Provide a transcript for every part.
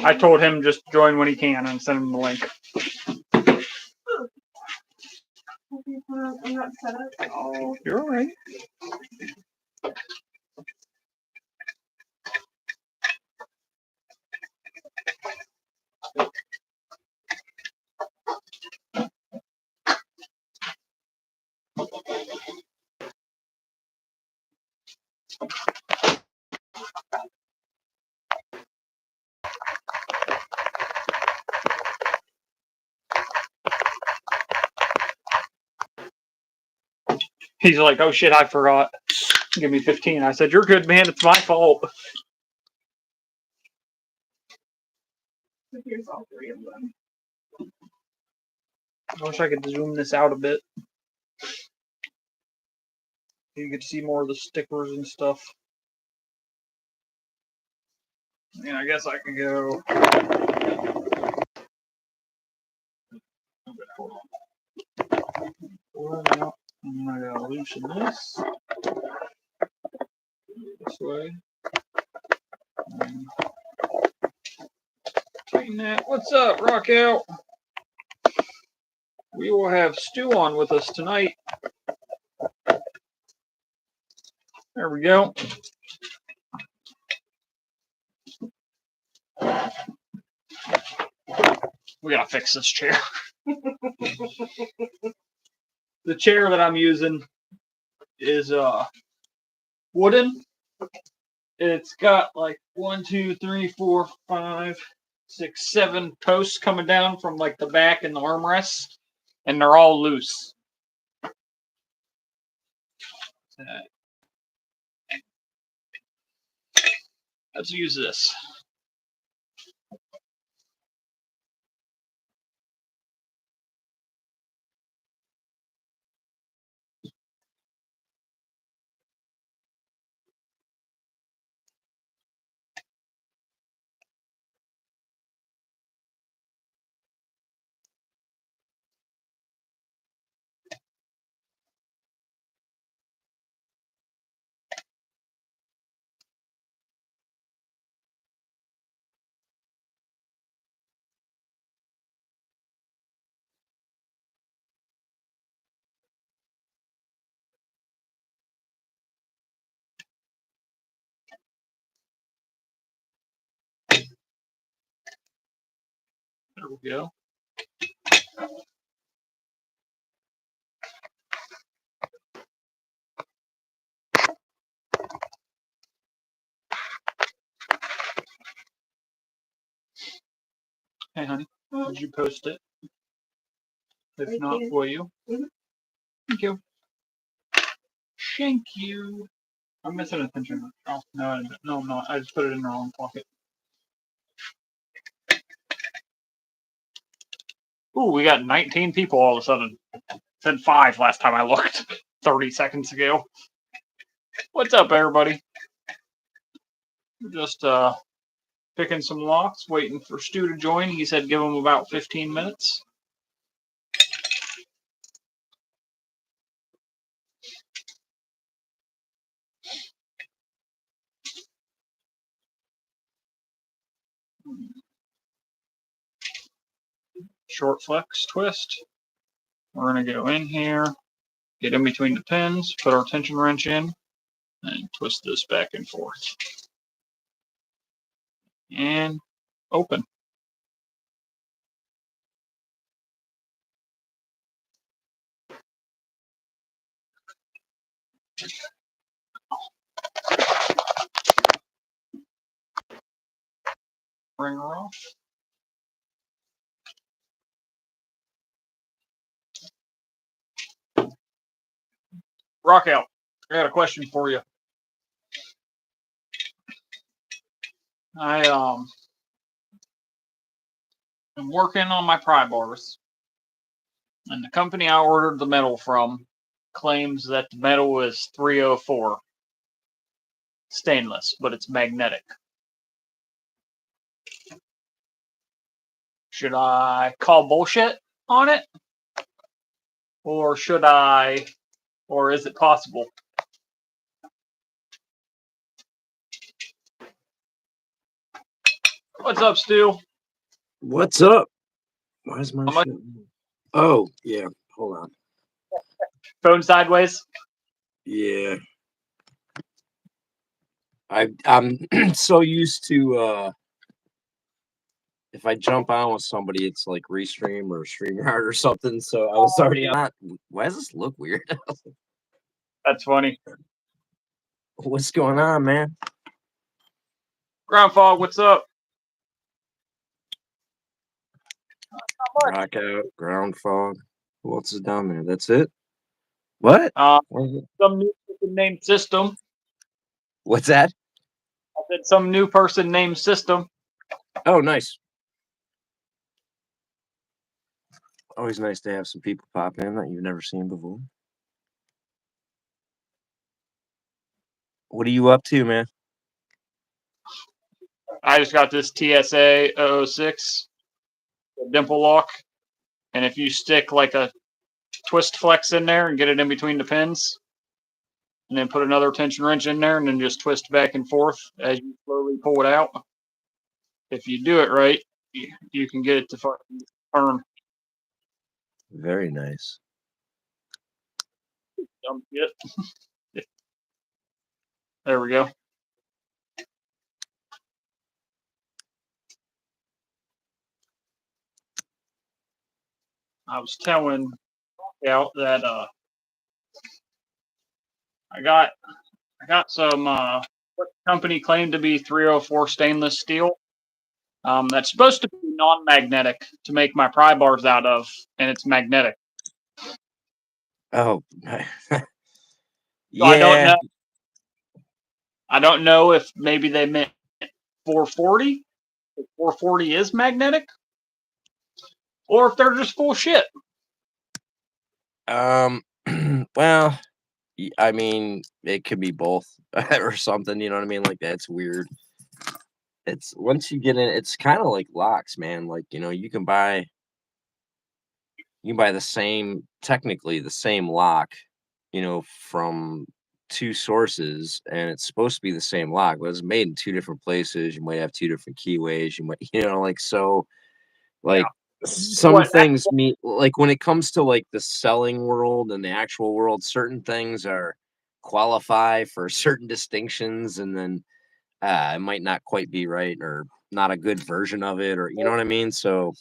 I told him just join when he can and send him the link. I'm not set up. Oh, you're all right. He's like, oh shit, I forgot. Give me 15. I said, you're good, man. It's my fault. So here's all 3 of them. I wish I could zoom this out a bit. You could see more of the stickers and stuff. And I guess I can go. Hold on. And I gotta loosen this way. And tighten that. What's up, Rock Out? We will have Stu on with us tonight. There we go. We gotta fix this chair. The chair that I'm using is wooden. It's got like 1, 2, 3, 4, 5, 6, 7 posts coming down from like the back and the armrests, and they're all loose. Let's use this. There we go. Hey, honey, did you post it? If not, will you? Thank you. Thank you. I'm missing a tension. Oh, no, I'm not. I just put it in the wrong pocket. Ooh, we got 19 people all of a sudden. It said 5 last time I looked 30 seconds ago. What's up, everybody? Just picking some locks, waiting for Stu to join. He said give him about 15 minutes. Short flex twist. We're going to go in here, get in between the pins, put our tension wrench in, and twist this back and forth. And open. Bring her off. Rock out. I got a question for you. I am working on my pry bars, and the company I ordered the metal from claims that the metal is 304 stainless, but it's magnetic. Should I call bullshit on it? Or should I, or is it possible? What's up, Stu? What's up? Why is my How much shit? Oh, yeah. Hold on. phone sideways? Yeah. I'm so used to if I jump on with somebody, it's like Restream or StreamYard or something. So I was already on. Why does this look weird? That's funny. What's going on, man? Ground fog, what's up? Rock out, ground fog. Who else is down there? That's it? What? What is it? Some new person named System. What's that? I said some new person named System. Oh, nice. Always nice to have some people pop in that you've never seen before. What are you up to, man? I just got this TSA 006 dimple lock, and if you stick like a twist flex in there and get it in between the pins, and then put another tension wrench in there, and then just twist back and forth as you slowly pull it out. If you do it right, you can get it to fucking turn. Very nice. Dumb shit. There we go. I was telling out that I got some what the company claimed to be 304 stainless steel. That's supposed to be non-magnetic to make my pry bars out of, and it's magnetic. Oh, So yeah. I don't know if maybe they meant 440. If 440 is magnetic, or if they're just full shit. Well, I mean, it could be both or something. You know what I mean? Like that's weird. It's once you get in, it's kind of like locks, man. Like you can buy the same, technically the same lock, from two sources, and it's supposed to be the same lock, but it's made in two different places. You might have two different keyways. You might, like so. Like some things mean, like when it comes to like the selling world and the actual world, certain things are qualify for certain distinctions, and then it might not quite be right or not a good version of it, or you know what I mean. So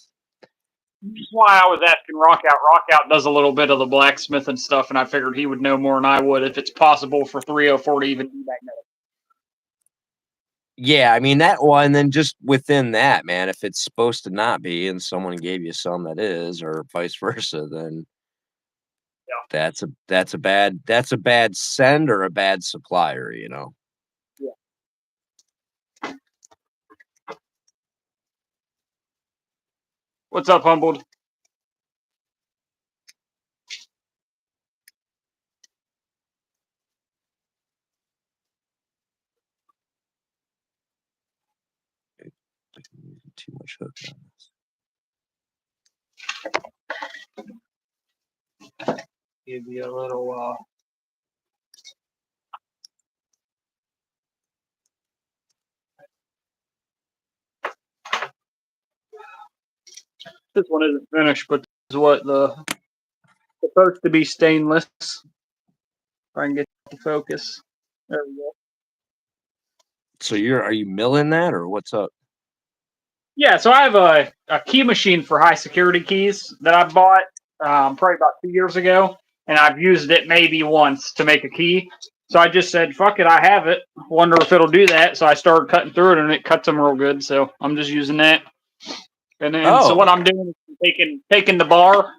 That's why I was asking Rockout. Rockout does a little bit of the blacksmith and stuff, and I figured he would know more than I would if it's possible for 304 to even be magnetic. yeah, I mean that one, and then just within that, man, if it's supposed to not be, and someone gave you some that is, or vice versa, then that's a bad send or a bad supplier, Yeah. What's up, Humbled? Too much hook on this. Give you a little this one isn't finished, but this is what the supposed to be stainless. If I can get the focus. There we go. So are you milling that, or what's up? Yeah, so I have a key machine for high security keys that I bought probably about 2 years ago, and I've used it maybe once to make a key. So I just said, fuck it, I have it. Wonder if it'll do that. So I started cutting through it, and it cuts them real good. So I'm just using that. And then, so what I'm doing is taking the bar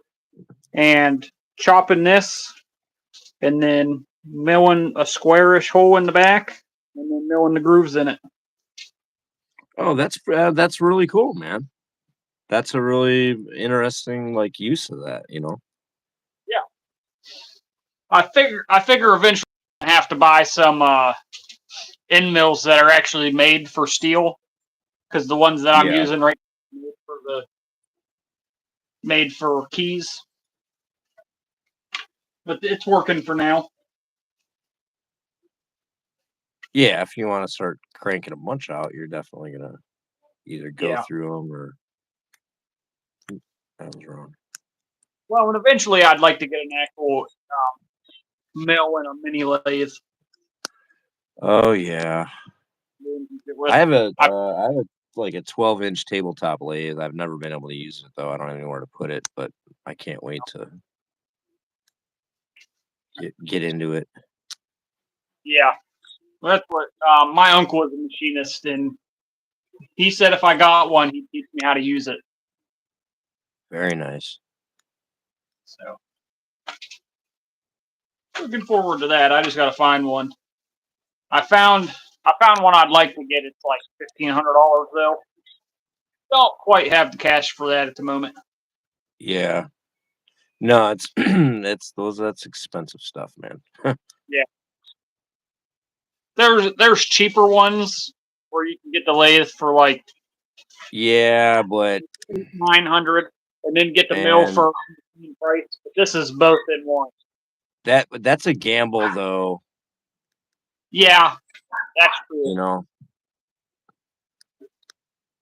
and chopping this, and then milling a squarish hole in the back, and then milling the grooves in it. Oh, that's really cool, man. That's a really interesting use of that, Yeah, I figure eventually I have to buy some end mills that are actually made for steel, because the ones that I'm using right now are made for keys. But it's working for now. Yeah, if you want to start cranking a bunch out, you're definitely gonna either go Yeah. through them or. That was wrong. Well, and eventually I'd like to get an actual mill and a mini lathe. Oh yeah, I have like a 12-inch tabletop lathe. I've never been able to use it though. I don't even know where to put it, but I can't wait to get into it. Yeah, that's what my uncle was a machinist, and he said if I got one, he'd teach me how to use it. Very nice. So looking forward to that. I just got to find one. I found one I'd like to get. It's like $1,500 though. Don't quite have the cash for that at the moment. Yeah. No, it's that's expensive stuff, man. Yeah. There's cheaper ones where you can get the lathe for like Yeah, but $900 and then get the mill for the price. But this is both in one. that's a gamble though. Yeah, that's true. You know.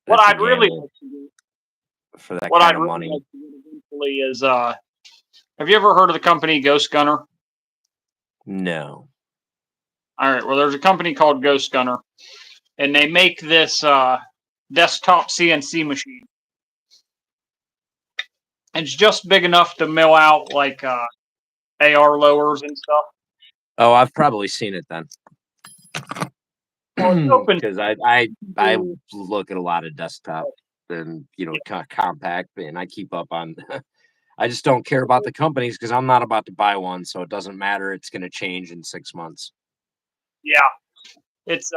What That's a I'd really gamble like to do for that what kind I'd of really money. like to do eventually is have you ever heard of the company Ghost Gunner? No. All right, well there's a company called Ghost Gunner and they make this desktop CNC machine. It's just big enough to mill out like AR lowers and stuff. Oh, I've probably seen it then. Well, it's open. Because I look at a lot of desktop and compact, and I keep up on. I just don't care about the companies because I'm not about to buy one, so it doesn't matter. It's going to change in 6 months. Yeah, it's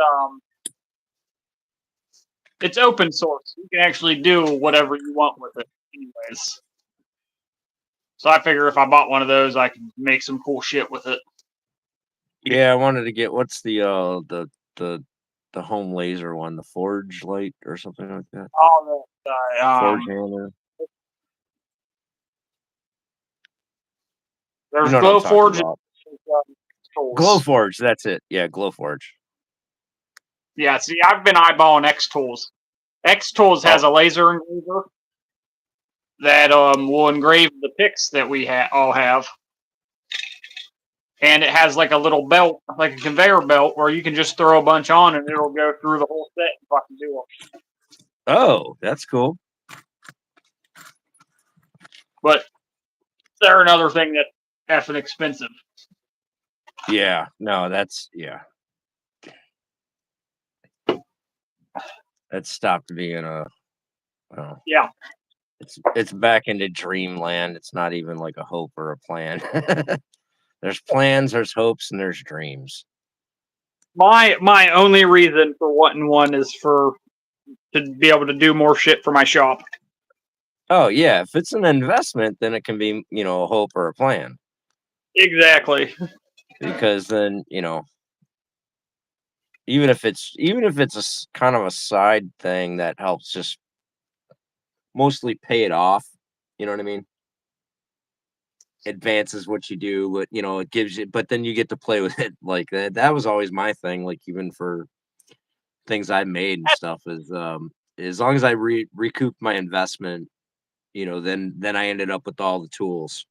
open source. You can actually do whatever you want with it, anyways. So I figure if I bought one of those, I could make some cool shit with it. Yeah, I wanted to get what's the home laser one, the Forge Light or something like that. All that Forge handler. there's You know what I'm talking Glowforge. about. Glowforge, that's it. Yeah, Glowforge. Yeah, see, I've been eyeballing X Tools. X Tools has a laser engraver that will engrave the picks that we all have. And it has like a little belt, like a conveyor belt, where you can just throw a bunch on and it'll go through the whole set and fucking do them. Oh, that's cool. But they're another thing that's effing expensive. Yeah, no, that's That stopped being a. Yeah. It's back into dreamland. It's not even like a hope or a plan. There's plans, there's hopes, and there's dreams. My only reason for wanting one is to be able to do more shit for my shop. Oh yeah, if it's an investment, then it can be a hope or a plan. Exactly. Because then even if it's a kind of a side thing that helps just mostly pay it off, you know what I mean? Advances what you do, but it gives you, but then you get to play with it like that. That was always my thing, like even for things I made and stuff, is as long as I recouped my investment, then I ended up with all the tools.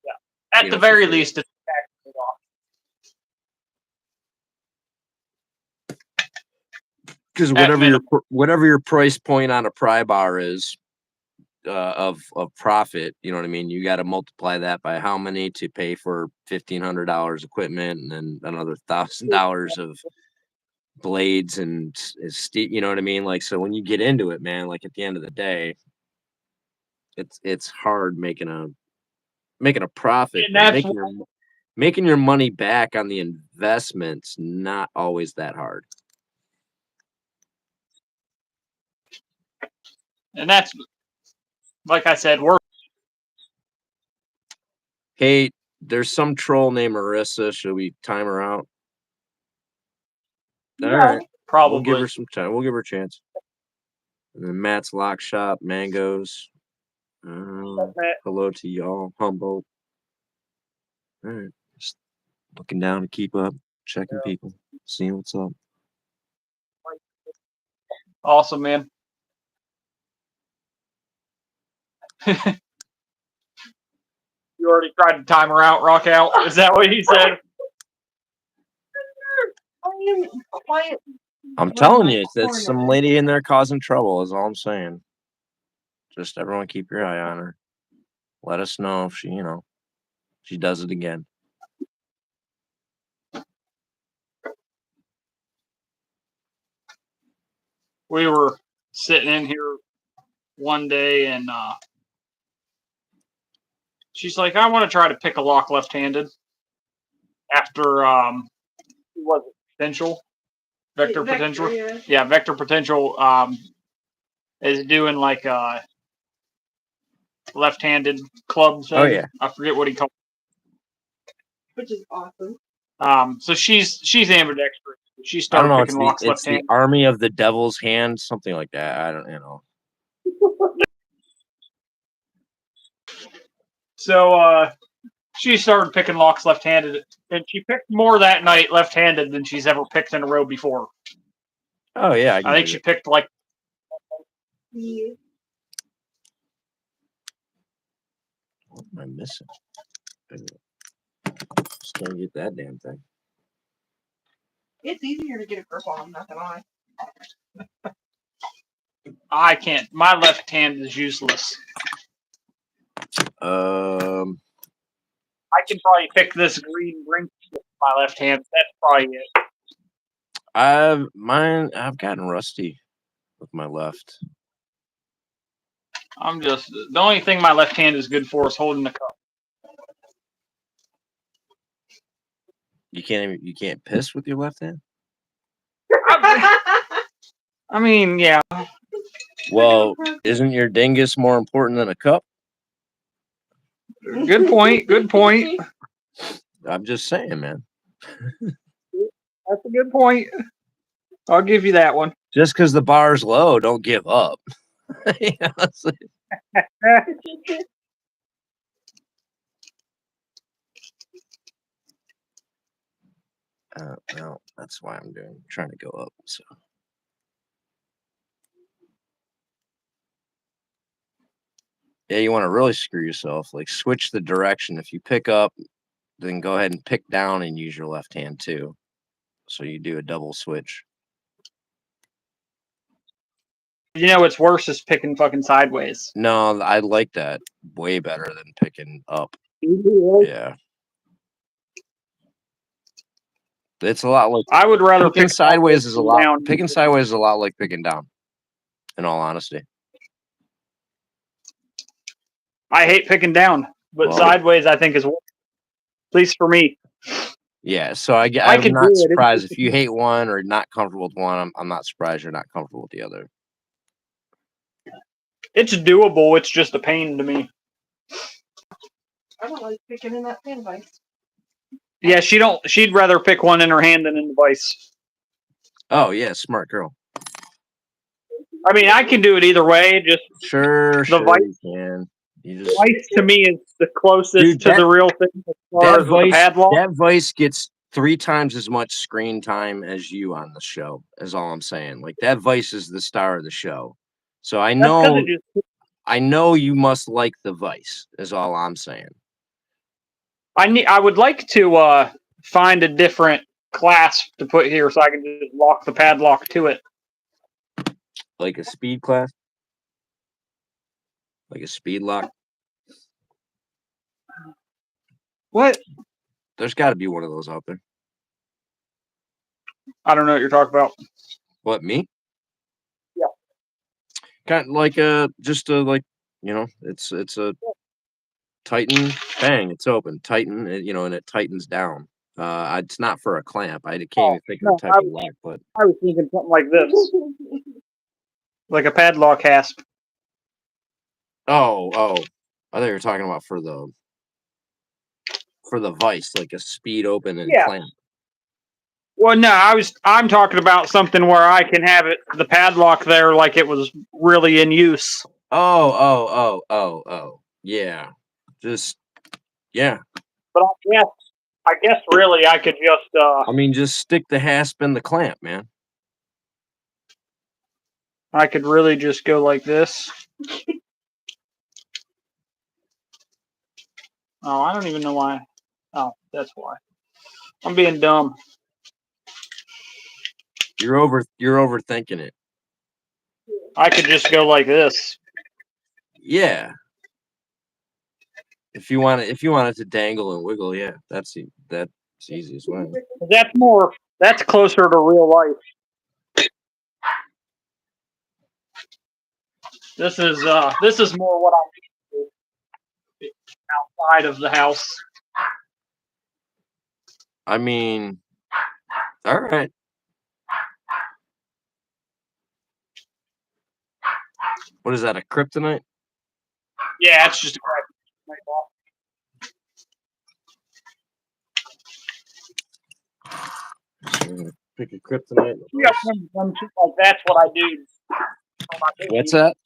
Yeah. At the very least, it's taxable off. Because whatever your price point on a pry bar is, of profit, you know what I mean? You got to multiply that by how many to pay for $1,500 equipment and then another $1,000 of blades and steel, you know what I mean? Like, so when you get into it, man, like at the end of the day, it's hard making a profit. Making your money back on the investment's not always that hard. And that's, like I said, Hey, there's some troll named Marissa. Should we time her out? All right. probably. We'll give her some time. We'll give her a chance. And then Matt's Lock Shop, Mangoes. Hello to y'all. Humboldt. All right. Just looking down to keep up, checking people, seeing what's up. Awesome, man. You already tried to time her out, rock out. Is that what he said? I am quiet. I'm telling you, it's some lady in there causing trouble. Is all I'm saying. Just everyone keep your eye on her. Let us know if she, she does it again. We were sitting in here one day, and she's like, "I want to try to pick a lock left-handed." After what was it? Potential, vector potential. Yeah, vector potential is doing like a left-handed club thing. Oh yeah, I forget what he called it. Which is awesome. So she's ambidextrous. She I don't started know. picking locks It's the left-handed. army of the devil's hand, something like that. I don't. So she started picking locks left-handed, and she picked more that night left-handed than she's ever picked in a row before. Oh yeah, I think she picked like. Yeah. What am I missing? Just can't get that damn thing. It's easier to get a grip on, not gonna lie. I can't. My left hand is useless. Um, I can probably pick this green ring with my left hand. That's probably it. I've gotten rusty with my left. I'm just the only thing my left hand is good for is holding the cup. You can't piss with your left hand. I mean, yeah. Well, isn't your dingus more important than a cup? Good point. Good point. I'm just saying, man. That's a good point. I'll give you that one. Just because the bar's low, don't give up. Well, that's why I'm trying to go up. So. Yeah, you want to really screw yourself. Like switch the direction. If you pick up, then go ahead and pick down and use your left hand too. So you do a double switch. You know what's worse is picking fucking sideways. No, I like that way better than picking up. Yeah. It's a lot like I would rather picking pick sideways is a lot. down. Picking sideways is a lot like picking down. In all honesty, I hate picking down, but Well- sideways I think is worse. At least for me. yeah. So I'm can not do it. surprised if you hate one or not comfortable with one. I'm not surprised you're not comfortable with the other. It's doable. It's just a pain to me. I don't like picking in that hand vise. Yeah, she'd rather pick one in her hand than in the vise. Oh yeah, smart girl. I mean, I can do it either way. Just Sure, vice- you can. You just vise to me is the closest Dude, to the real thing as far as with the padlock. that vice gets 3 times as much screen time as you on the show. Is all I'm saying. Like that vice is the star of the show. So I That's 'cause know it just- I know you must like the vice. Is all I'm saying. I would like to find a different class to put here so I can just lock the padlock to it. Like a speed class, like a speed lock. What? There's got to be one of those out there. I don't know what you're talking about. What, me? Yeah. Kind of like it's a tighten, bang, it's open. Tighten, and it tightens down. It's not for a clamp. I can't even think of a type of lock, but I was thinking something like this, like a padlock hasp. oh, I thought you were talking about for the vice, like a speed open and clamp. Well, no, I'm talking about something where I can have the padlock there like it was really in use. Oh, yeah. Yeah. But I guess really I could just I mean, just stick the hasp in the clamp, man. I could really just go like this. Oh, I don't even know why. Oh, that's why. I'm being dumb. You're overthinking it. I could just go like this. Yeah. If you want it to dangle and wiggle, yeah, that's the easiest way. That's closer to real life. This is more what I'm used to outside of the house. I mean, all right. What is that, a kryptonite? Yeah, it's just a crap. Pick a kryptonite. You got to remember dumb shit like that's what I do. What's that?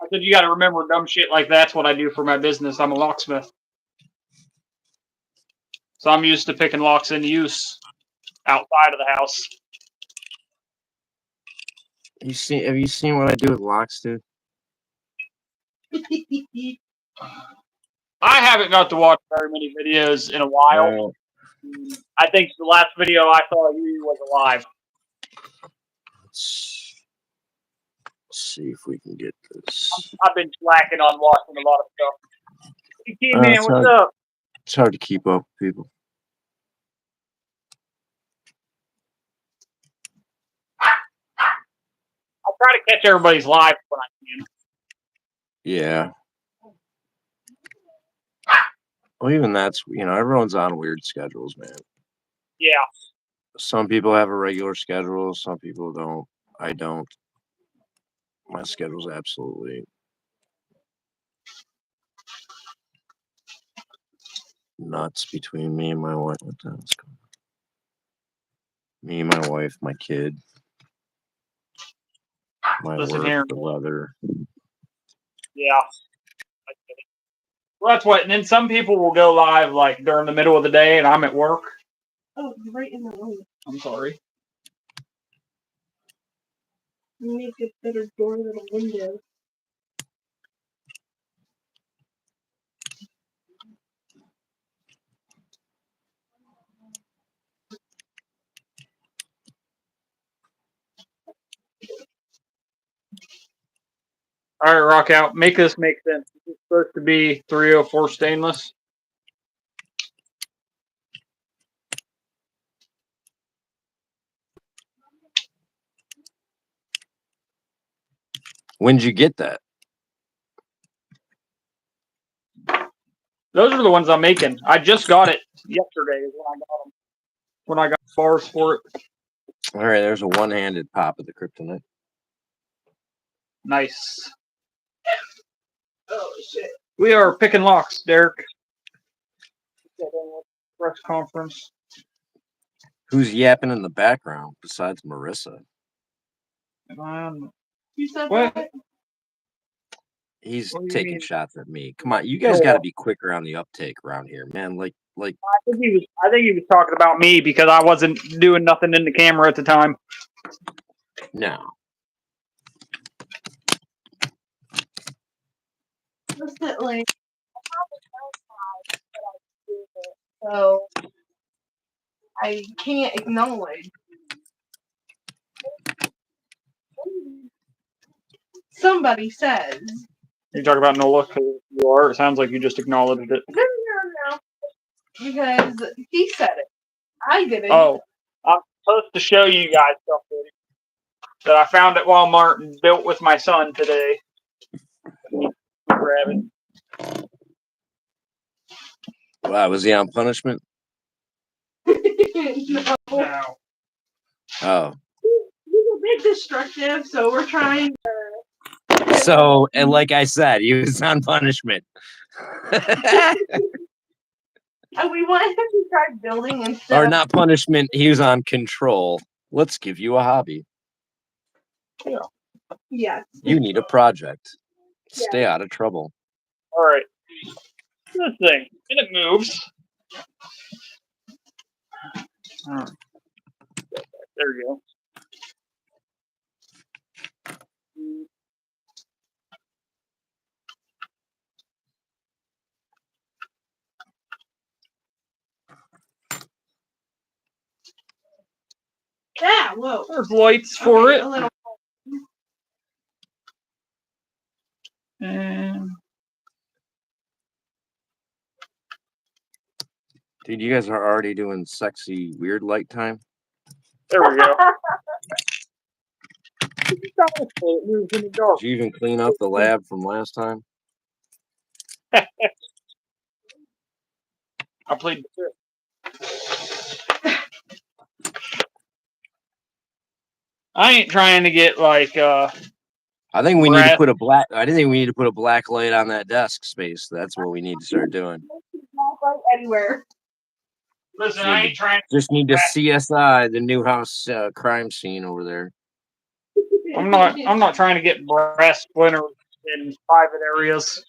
I said you got to remember dumb shit like that's what I do for my business. I'm a locksmith, so I'm used to picking locks in use outside of the house. Have you seen what I do with locks, dude? I haven't got to watch very many videos in a while. I think the last video I saw of you was alive. Let's see if we can get this. I've been slacking on watching a lot of stuff. Hey, man, it's what's hard. up? It's hard to keep up with people. I try to catch everybody's live when I can. Yeah. Well, even that's, everyone's on weird schedules, man. Yeah. Some people have a regular schedule. Some people don't. I don't. My schedule's absolutely nuts between me and my wife. What the hell's going on? Me, my wife, my kid, my Listen work, here. the weather. Yeah. Well, that's what. And then some people will go live like during the middle of the day, and I'm at work. Oh, you're right in the way. I'm sorry. You need to get better door than a window. All right, rock out. Make this make sense. This is supposed to be 304 stainless. When did you get that? Those are the ones I'm making. I just got it yesterday. Is when I got them. When I got bars for it. All right, there's a one-handed pop of the kryptonite. Nice. Oh shit. We are picking locks, Derek. Press conference. Who's yapping in the background besides Marissa? You said What? that? He's What do you taking mean? shots at me. Come on, you guys got to be quicker on the uptake around here, man. Like. I think he was talking about me because I wasn't doing nothing in the camera at the time. No. Constantly. So I can't acknowledge. Somebody says. You talk about Nola because you are. It sounds like you just acknowledged it. No. Because he said it. I didn't. Oh, I'm supposed to show you guys something that I found at Walmart and built with my son today. Grab it. Wow, was he on punishment? No. No. Oh. He's a bit destructive, so we're trying to. So, and like I said, he was on punishment. And we want him to try building instead Or of. not punishment, he was on control. Let's give you a hobby. Yeah. Yes. You need a project. Yeah. Stay out of trouble. All right. This thing. And it moves. All right. There you go. Yeah, whoa. There's lights for it. A little. And Dude, you guys are already doing sexy weird light time. there we go. Did you even clean up the lab from last time? I played. I ain't trying to get like I think we need to brass. put a black. I didn't think we need to put a black light on that desk space. That's what we need to start doing. Anywhere. Listen, I ain't trying. Just need to CSI the Newhouse crime scene over there. I'm not trying to get brass splinters in private areas.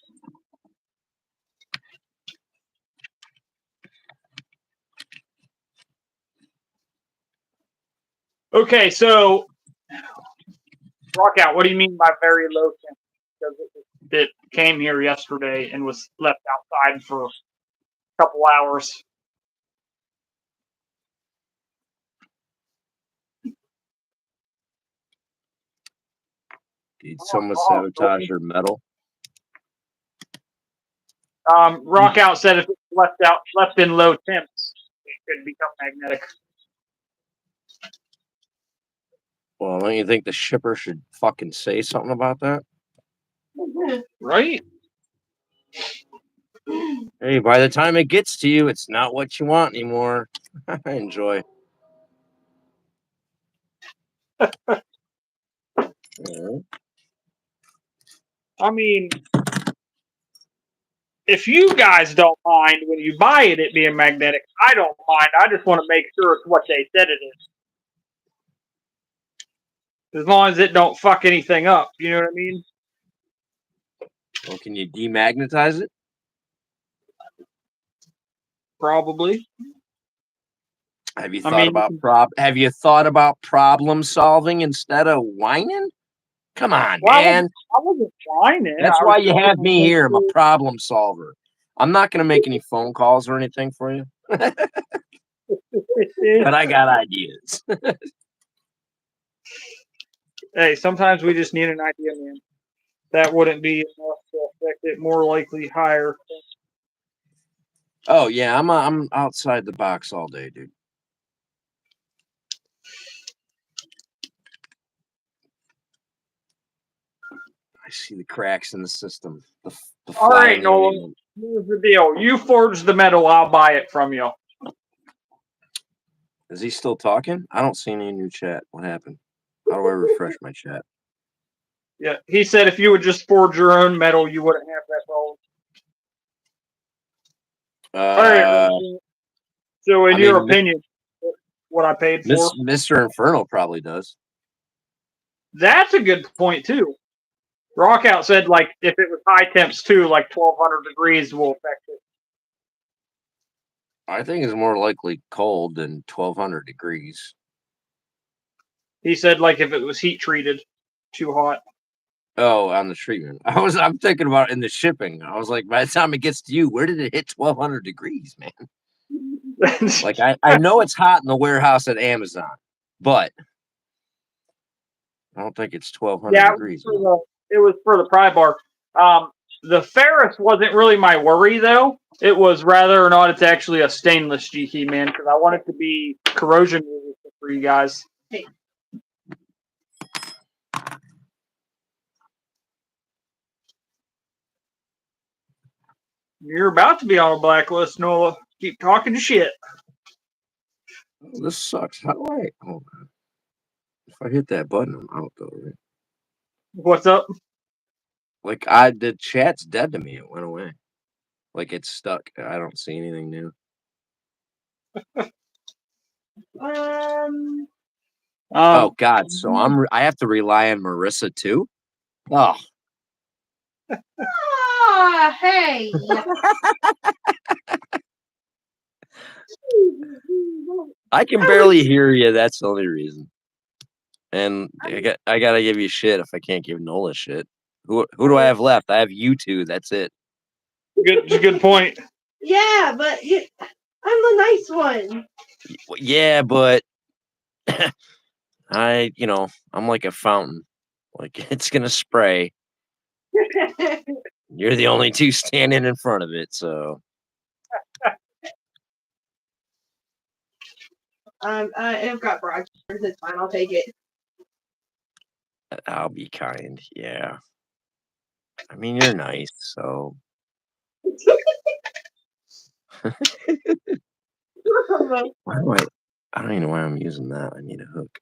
Okay, so rock out. What do you mean by very low temp? Because it came here yesterday and was left outside for a couple hours. Did someone sabotage your metal? Rock out said if it's left in low temps, it could become magnetic. Well, don't you think the shipper should fucking say something about that? Right? Hey, by the time it gets to you, it's not what you want anymore. Enjoy. I mean, if you guys don't mind when you buy it being magnetic, I don't mind. I just want to make sure it's what they said it is. As long as it don't fuck anything up, you know what I mean? Well, can you demagnetize it? Probably. Have you thought about problem solving instead of whining? Come on, man. I wasn't whining. That's why you have me here. I'm a problem solver. I'm not going to make any phone calls or anything for you. But I got ideas. Hey, sometimes we just need an idea, man. That wouldn't be enough to affect it. More likely higher. Oh yeah, I'm outside the box all day, dude. I see the cracks in the system. All right, Nolan. Here's the deal. You forge the metal, I'll buy it from you. Is he still talking? I don't see any in your chat. What happened? How do I refresh my chat? Yeah, he said if you would just forge your own metal, you wouldn't have that problem. All right. So, in your opinion, what I paid for? Mr. Inferno probably does. That's a good point too. Rockout said like if it was high temps too, like 1200 degrees will affect it. I think it's more likely cold than 1200 degrees. He said like if it was heat treated, too hot. Oh, on the treatment. I'm thinking about in the shipping. I was like, by the time it gets to you, where did it hit 1200 degrees, man? Like I know it's hot in the warehouse at Amazon, but I don't think it's 1200 degrees. It was for the pry bar. The ferrous wasn't really my worry though. It was rather or not it's actually a stainless GT, man, because I want it to be corrosion resistant for you guys. Hey. You're about to be on a blacklist, Nola. Keep talking shit. Oh, this sucks. How do I? Oh, if I hit that button, I'm out though, right? What's up? Like the chat's dead to me. It went away. Like it's stuck. I don't see anything new. Oh God! So I have to rely on Marissa too. Oh. Hey. I can barely hear you. That's the only reason. And I gotta give you shit if I can't give Nola shit. Who do I have left? I have you two. That's it. Good point. Yeah, but I'm the nice one. Yeah, but I'm like a fountain. Like it's gonna spray. You're the only two standing in front of it, so I've got broad shoulders. It's fine. I'll take it. I'll be kind. Yeah. I mean, you're nice, so why do I don't even know why I'm using that. I need a hook.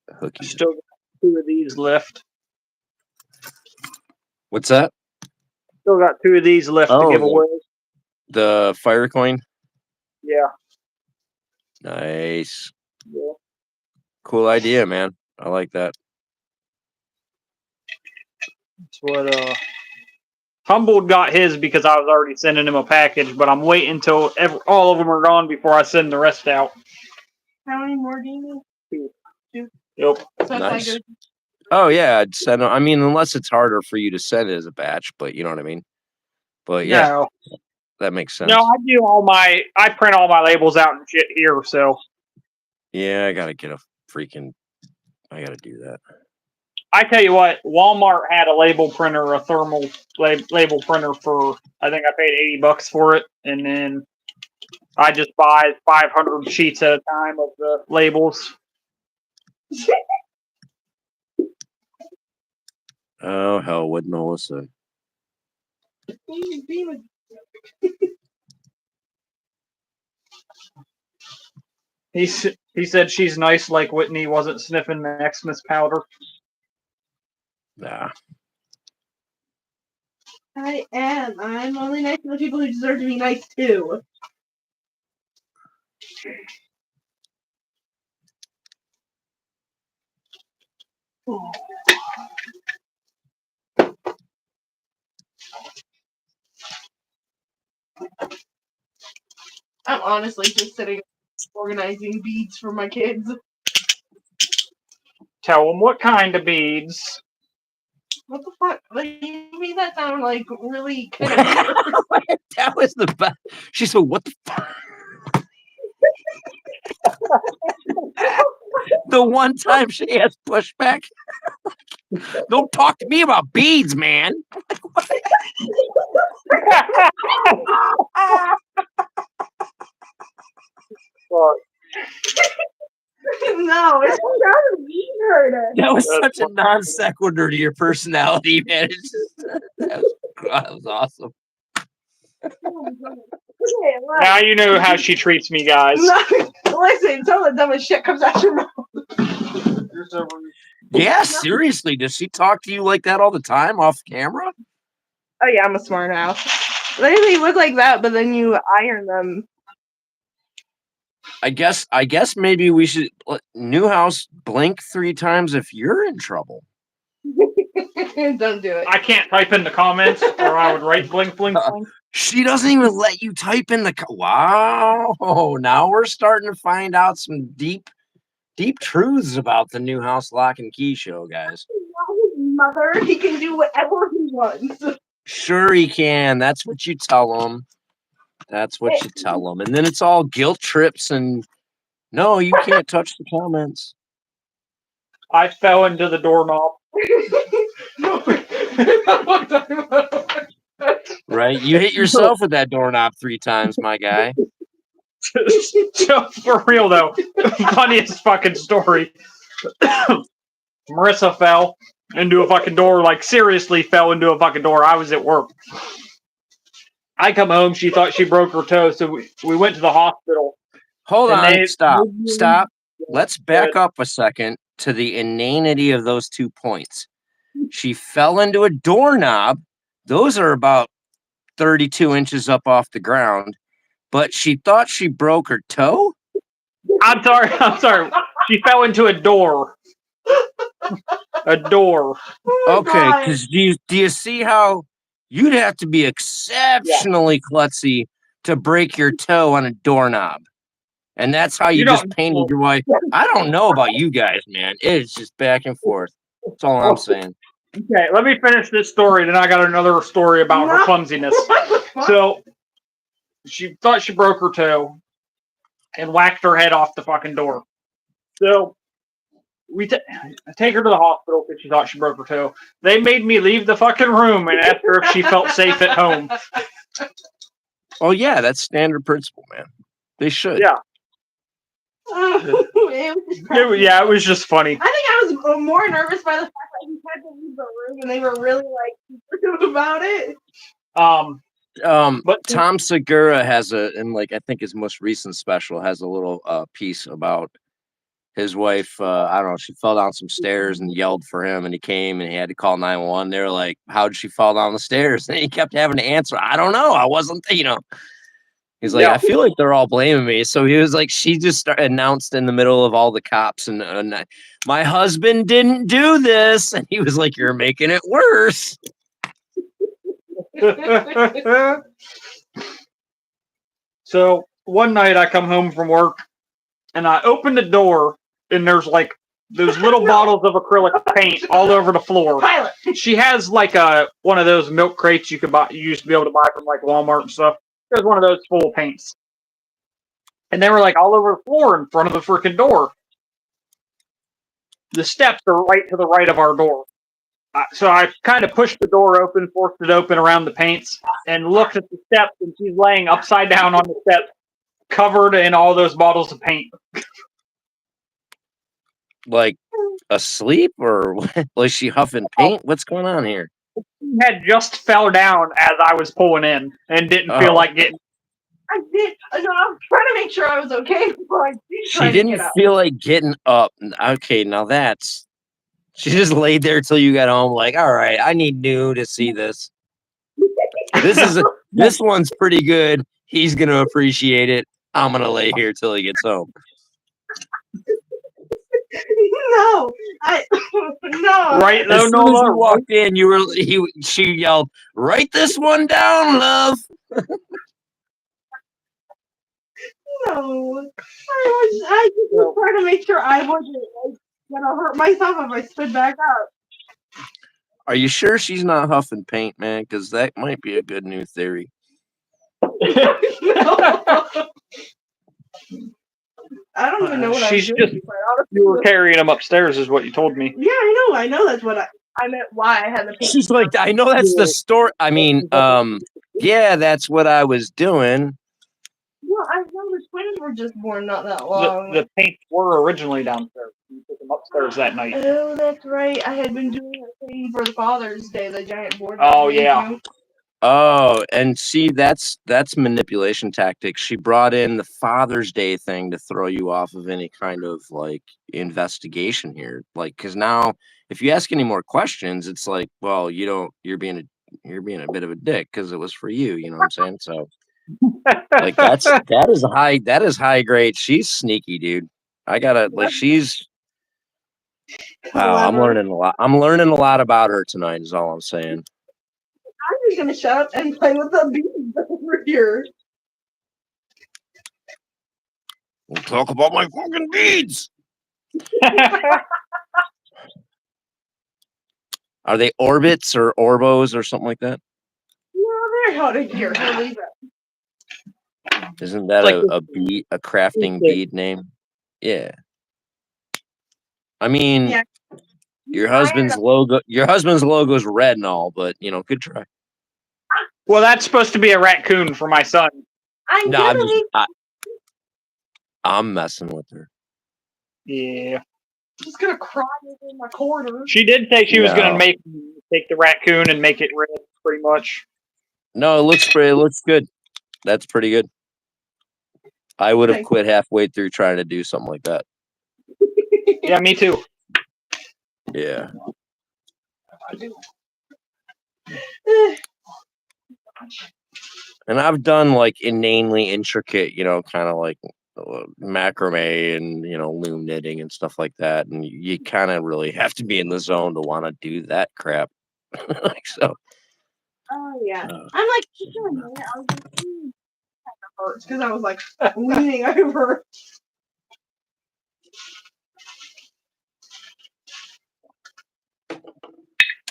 A hook. Still got 2 of these left. What's that? Still got 2 of these left to give away. The fire coin? Yeah. Nice. Yeah. Cool idea, man. I like that. That's what Humboldt got his because I was already sending him a package, but I'm waiting until all of them are gone before I send the rest out. How many more do you need? 2. Yep. So Nice. Oh yeah, I'd send them. I mean, unless it's harder for you to send it as a batch, but you know what I mean. But yeah, No. that makes sense. No, I print all my labels out and shit here, so. Yeah, I gotta do that. I tell you what, Walmart had a label printer, a thermal label printer for, I think I paid $80 for it, and then I just buy 500 sheets at a time of the labels. Oh hell, with Melissa. He said she's nice like Whitney wasn't sniffing Maximus powder. Nah. I am. I'm only nice to the people who deserve to be nice too. I'm honestly just sitting organizing beads for my kids. Tell them what kind of beads. What the fuck? Like, you made that sound like really kind of weird. That was the best. She said, "What the fuck?" The one time she has pushback. Don't talk to me about beads, man. No, it's not a weird. That was such a non sequitur to your personality, man. It's just, that was awesome. Now you know how she treats me, guys. Listen, some of the dumbest shit comes out your mouth. Yeah, seriously. Does she talk to you like that all the time off camera? Oh yeah, I'm a smart ass. They look like that, but then you iron them. I guess maybe we should Newhouse blink 3 times if you're in trouble. Don't do it. I can't type in the comments, or I would write blink, blink, blink. She doesn't even let you type in the. Wow! Now we're starting to find out some deep truths about the Newhouse Lock and Key show, guys. Mother, he can do whatever he wants. Sure, he can. That's what you tell him. That's what you tell him, and then it's all guilt trips and no, you can't touch the comments. I fell into the doorknob. Right? You hit yourself with that doorknob 3 times, my guy. So, for real though, funniest fucking story. Marissa fell into a fucking door, like seriously fell into a fucking door. I was at work. I come home, she thought she broke her toe, so we went to the hospital. Hold on, stop. Let's back up a second to the inanity of those 2 points. She fell into a doorknob. Those are about 32 inches up off the ground, but she thought she broke her toe? I'm sorry. She fell into a door. A door. Okay, because do you see how you'd have to be exceptionally klutzy to break your toe on a doorknob? And that's how you just painted your wife. I don't know about you guys, man. It's just back and forth. That's all I'm saying. Okay, let me finish this story, then I got another story about her clumsiness. So, she thought she broke her toe and whacked her head off the fucking door. So, take her to the hospital because she thought she broke her toe. They made me leave the fucking room and ask her if she felt safe at home. Oh yeah, that's standard principle, man. They should. Yeah. It was just funny. I think I was more nervous by the fact that he had to leave the room and they were really like secretive about it. But Tom Segura has in like I think his most recent special has a little piece about his wife. I don't know, she fell down some stairs and yelled for him, and he came and he had to call 911. They're like, "How did she fall down the stairs?" And he kept having to answer, "I don't know. I wasn't, He's like, I feel like they're all blaming me. So he was like, she just announced in the middle of all the cops, and my husband didn't do this. And he was like, you're making it worse. So one night I come home from work and I open the door and there's like those little bottles of acrylic paint all over the floor. Pilot. She has like one of those milk crates you used to be able to buy from like Walmart and stuff. There's one of those full of paints. And they were like all over the floor in front of the freaking door. The steps are right to the right of our door. So I kind of pushed the door open, forced it open around the paints, and looked at the steps, and she's laying upside down on the steps, covered in all those bottles of paint. Like asleep, or was she huffing paint? What's going on here? She had just fell down as I was pulling in and didn't feel like getting. I did. I was trying to make sure I was okay before I did. She didn't feel like getting up. Okay, now that's. She just laid there till you got home. Like, all right, I need New to see this. This one's pretty good. He's gonna appreciate it. I'm gonna lay here till he gets home. No, no. Right, as soon as you walked in, she yelled, "Write this one down, love." No, I just was trying to make sure I wasn't gonna hurt myself if I stood back up. Are you sure she's not huffing paint, man? Because that might be a good new theory. I don't even know what she's I'm doing. Just, you were carrying them upstairs, is what you told me. Yeah, I know. That's what I meant. Why I had the paint. She's like, I know that's the story. I mean, yeah, that's what I was doing. Well, I know the twins were just born not that long. The paints were originally downstairs. You took them upstairs that night. Oh, that's right. I had been doing a thing for Father's Day, the giant board. Oh, yeah. Oh, and see, that's manipulation tactics. She brought in the Father's Day thing to throw you off of any kind of like investigation here. Like, because now if you ask any more questions, it's like, well, you're being a bit of a dick because it was for you. You know what I'm saying? So, like, that is high grade. She's sneaky, dude. I gotta like, she's. Wow, I'm learning a lot. I'm learning a lot about her tonight. Is all I'm saying. I'm just gonna shut up and play with the beads over here. We'll talk about my fucking beads. Are they orbits or orbos or something like that? No, they're out of here. Leave it. Isn't that like a bead, a crafting bead name? Yeah. I mean, yeah. Your husband's logo is red and all, but good try. Well, that's supposed to be a raccoon for my son. I'm messing with her. Yeah. She's gonna cry in my corner. She did say she was gonna take the raccoon and make it red, pretty much. No, it looks good. That's pretty good. I would have quit halfway through trying to do something like that. Yeah, me too. Yeah. And I've done like inanely intricate, kind of like macrame and loom knitting and stuff like that, and you kind of really have to be in the zone to want to do that crap. Like so. Oh yeah, I'm like doing it. I was like, hurts because I was like leaning over.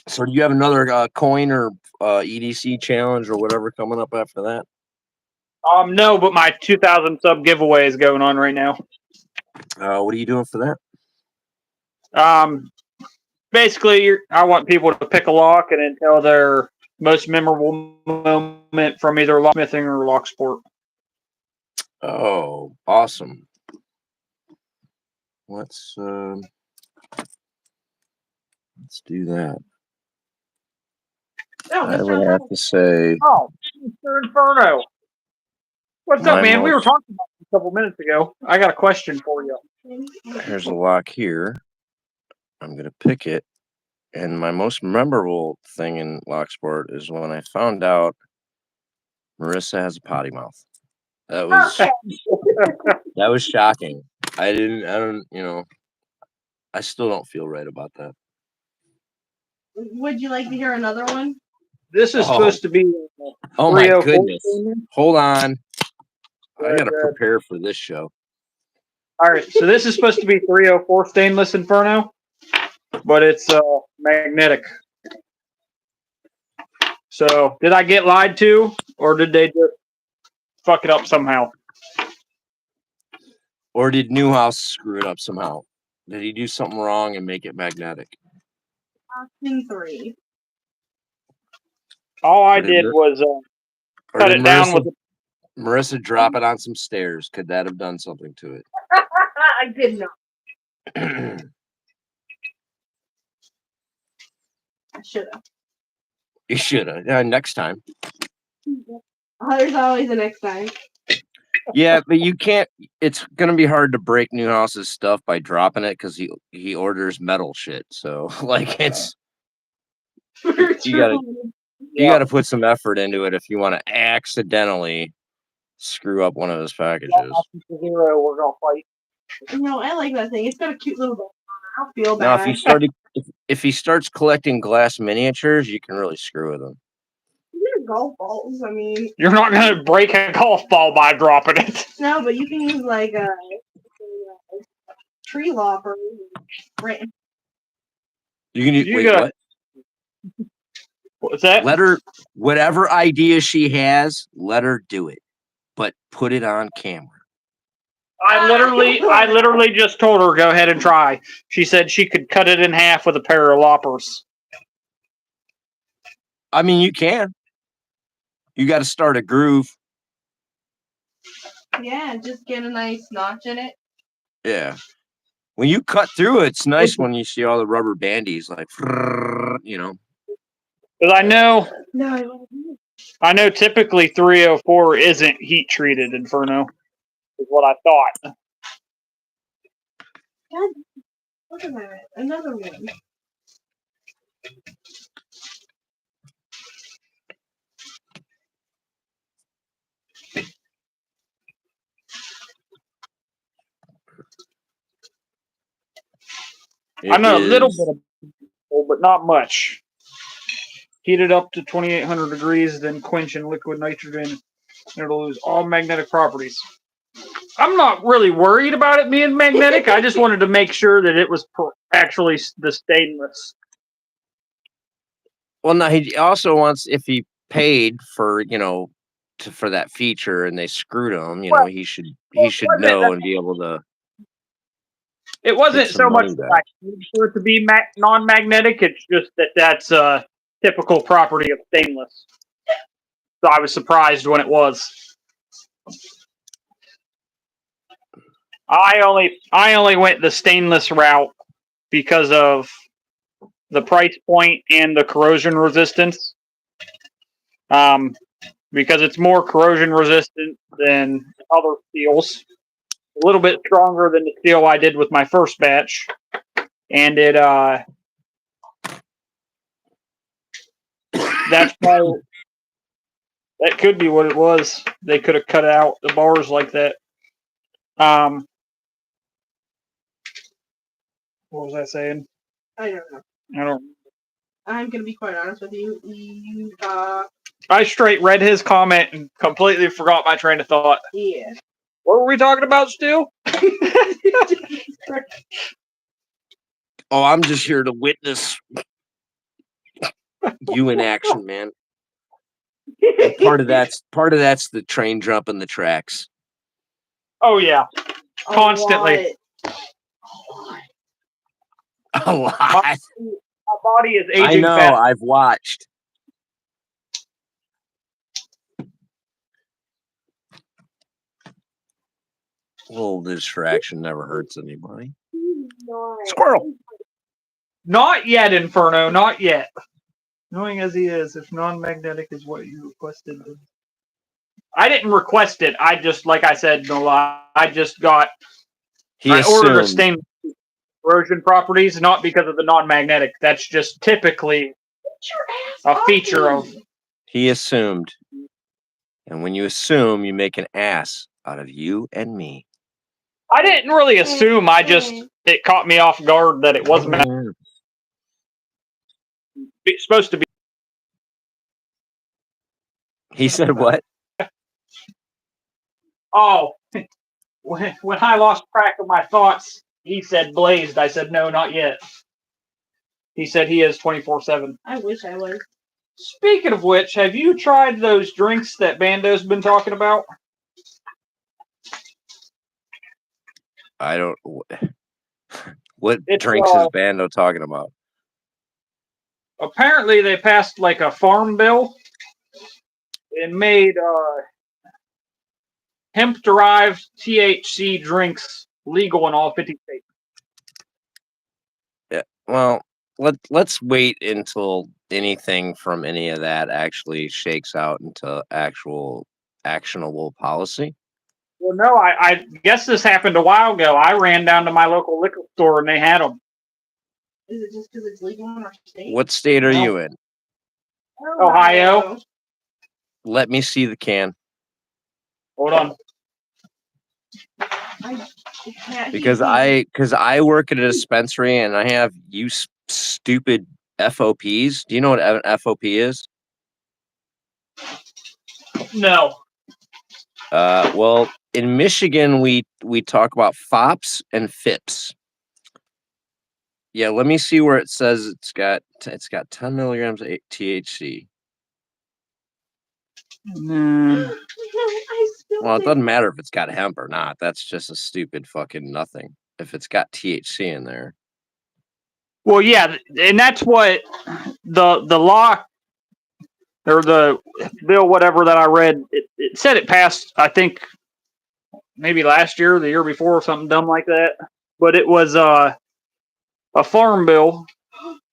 So do you have another coin or EDC challenge or whatever coming up after that? No, but my 2,000 sub giveaway is going on right now. What are you doing for that? Basically, I want people to pick a lock and then tell their most memorable moment from either locksmithing or locksport. Oh, awesome. Let's do that. Oh, I Mr. would have to say. Oh, Mr. Inferno. What's up, man? We were talking about this a couple minutes ago. I got a question for you. Here's a lock here. I'm gonna pick it. And my most memorable thing in Locksport is when I found out Marissa has a potty mouth. That was shocking. I don't, I still don't feel right about that. Would you like to hear another one? This is supposed to be. Oh my goodness! Hold on, I gotta prepare for this show. All right, so this is supposed to be 304 stainless Inferno, but it's magnetic. So, did I get lied to, or did they just fuck it up somehow? Or did Newhouse screw it up somehow? Did he do something wrong and make it magnetic? Option 3. All I did was cut it down with. Marissa, drop it on some stairs. Could that have done something to it? I did not. I should have. You should have. Next time. There's always a next time. Yeah, but you can't. It's gonna be hard to break Newhouse's stuff by dropping it because he orders metal shit. So like it's you gotta put some effort into it if you want to accidentally screw up one of his packages. Zero, we're gonna fight. No, I like that thing. It's got a cute little ball on it. I don't feel Now, bad. if he starts collecting glass miniatures, you can really screw with him. They're golf balls. I mean, you're not gonna break a golf ball by dropping it. No, but you can use like a tree lopper. Right. You can use what? What's that? Let her, whatever idea she has, let her do it, but put it on camera. I literally just told her go ahead and try. She said she could cut it in half with a pair of loppers. I mean, you can. You got to start a groove. Yeah, just get a nice notch in it. Yeah. When you cut through it, it's nice when you see all the rubber bandies, like, Because I know. No, I know typically 304 isn't heat treated Inferno, is what I thought. God, look at that. Another one. I know a little bit of, but not much. Heat it up to 2,800 degrees, then quench in liquid nitrogen. It'll lose all magnetic properties. I'm not really worried about it being magnetic. I just wanted to make sure that it was actually the stainless. Well, no, he also wants, if he paid for, for that feature and they screwed him, he should know and be able to. It wasn't so much that I need for it to be non-magnetic. It's just that's a typical property of stainless. So I was surprised when it was. I only went the stainless route because of the price point and the corrosion resistance. Because it's more corrosion resistant than other steels. A little bit stronger than the steel I did with my first batch. And it that's probably, that could be what it was. They could have cut out the bars like that. What was I saying? I don't know. I don't. I'm gonna be quite honest with you. I straight read his comment and completely forgot my train of thought. Yeah. What were we talking about, Stu? Oh, I'm just here to witness you in action, man. And part of that's the train jumping the tracks. Oh yeah, constantly. A lot. My body is aging I know. fast. I've watched. A little distraction never hurts anybody. Squirrel. Not yet, Inferno. Not yet. Knowing as he is, if non-magnetic is what you requested, I didn't request it. I just, like I said, no lie. I just got. He I ordered a assumed. stain corrosion properties, not because of the non-magnetic. That's just typically a feature of. He assumed. And when you assume, you make an ass out of you and me. I didn't really assume. I just it caught me off guard that it wasn't supposed to be. He said what? Oh, when I lost track of my thoughts, he said blazed. I said no, not yet. He said he is 24/7. I wish I was. Speaking of which, have you tried those drinks that Bando's been talking about? I don't. What It's, drinks is Bando talking about? Apparently, they passed like a farm bill and made hemp-derived THC drinks legal in all 50 states. Yeah. Well, let's wait until anything from any of that actually shakes out into actual actionable policy. Well, no, I guess this happened a while ago. I ran down to my local liquor store and they had them. Is it just because it's legal in our state? What state are you in? Ohio. Let me see the can. Hold on. Because I work at a dispensary and I have stupid FOPs. Do you know what an FOP is? No. Well, in Michigan we talk about FOPs and FIPS. Yeah, let me see where it says it's got 10 milligrams of THC. Well, it doesn't matter if it's got hemp or not. That's just a stupid fucking nothing. If it's got THC in there. Well, yeah, and that's what the law or the bill, whatever that I read, it said it passed, I think, maybe last year, or the year before, or something dumb like that. But it was a farm bill,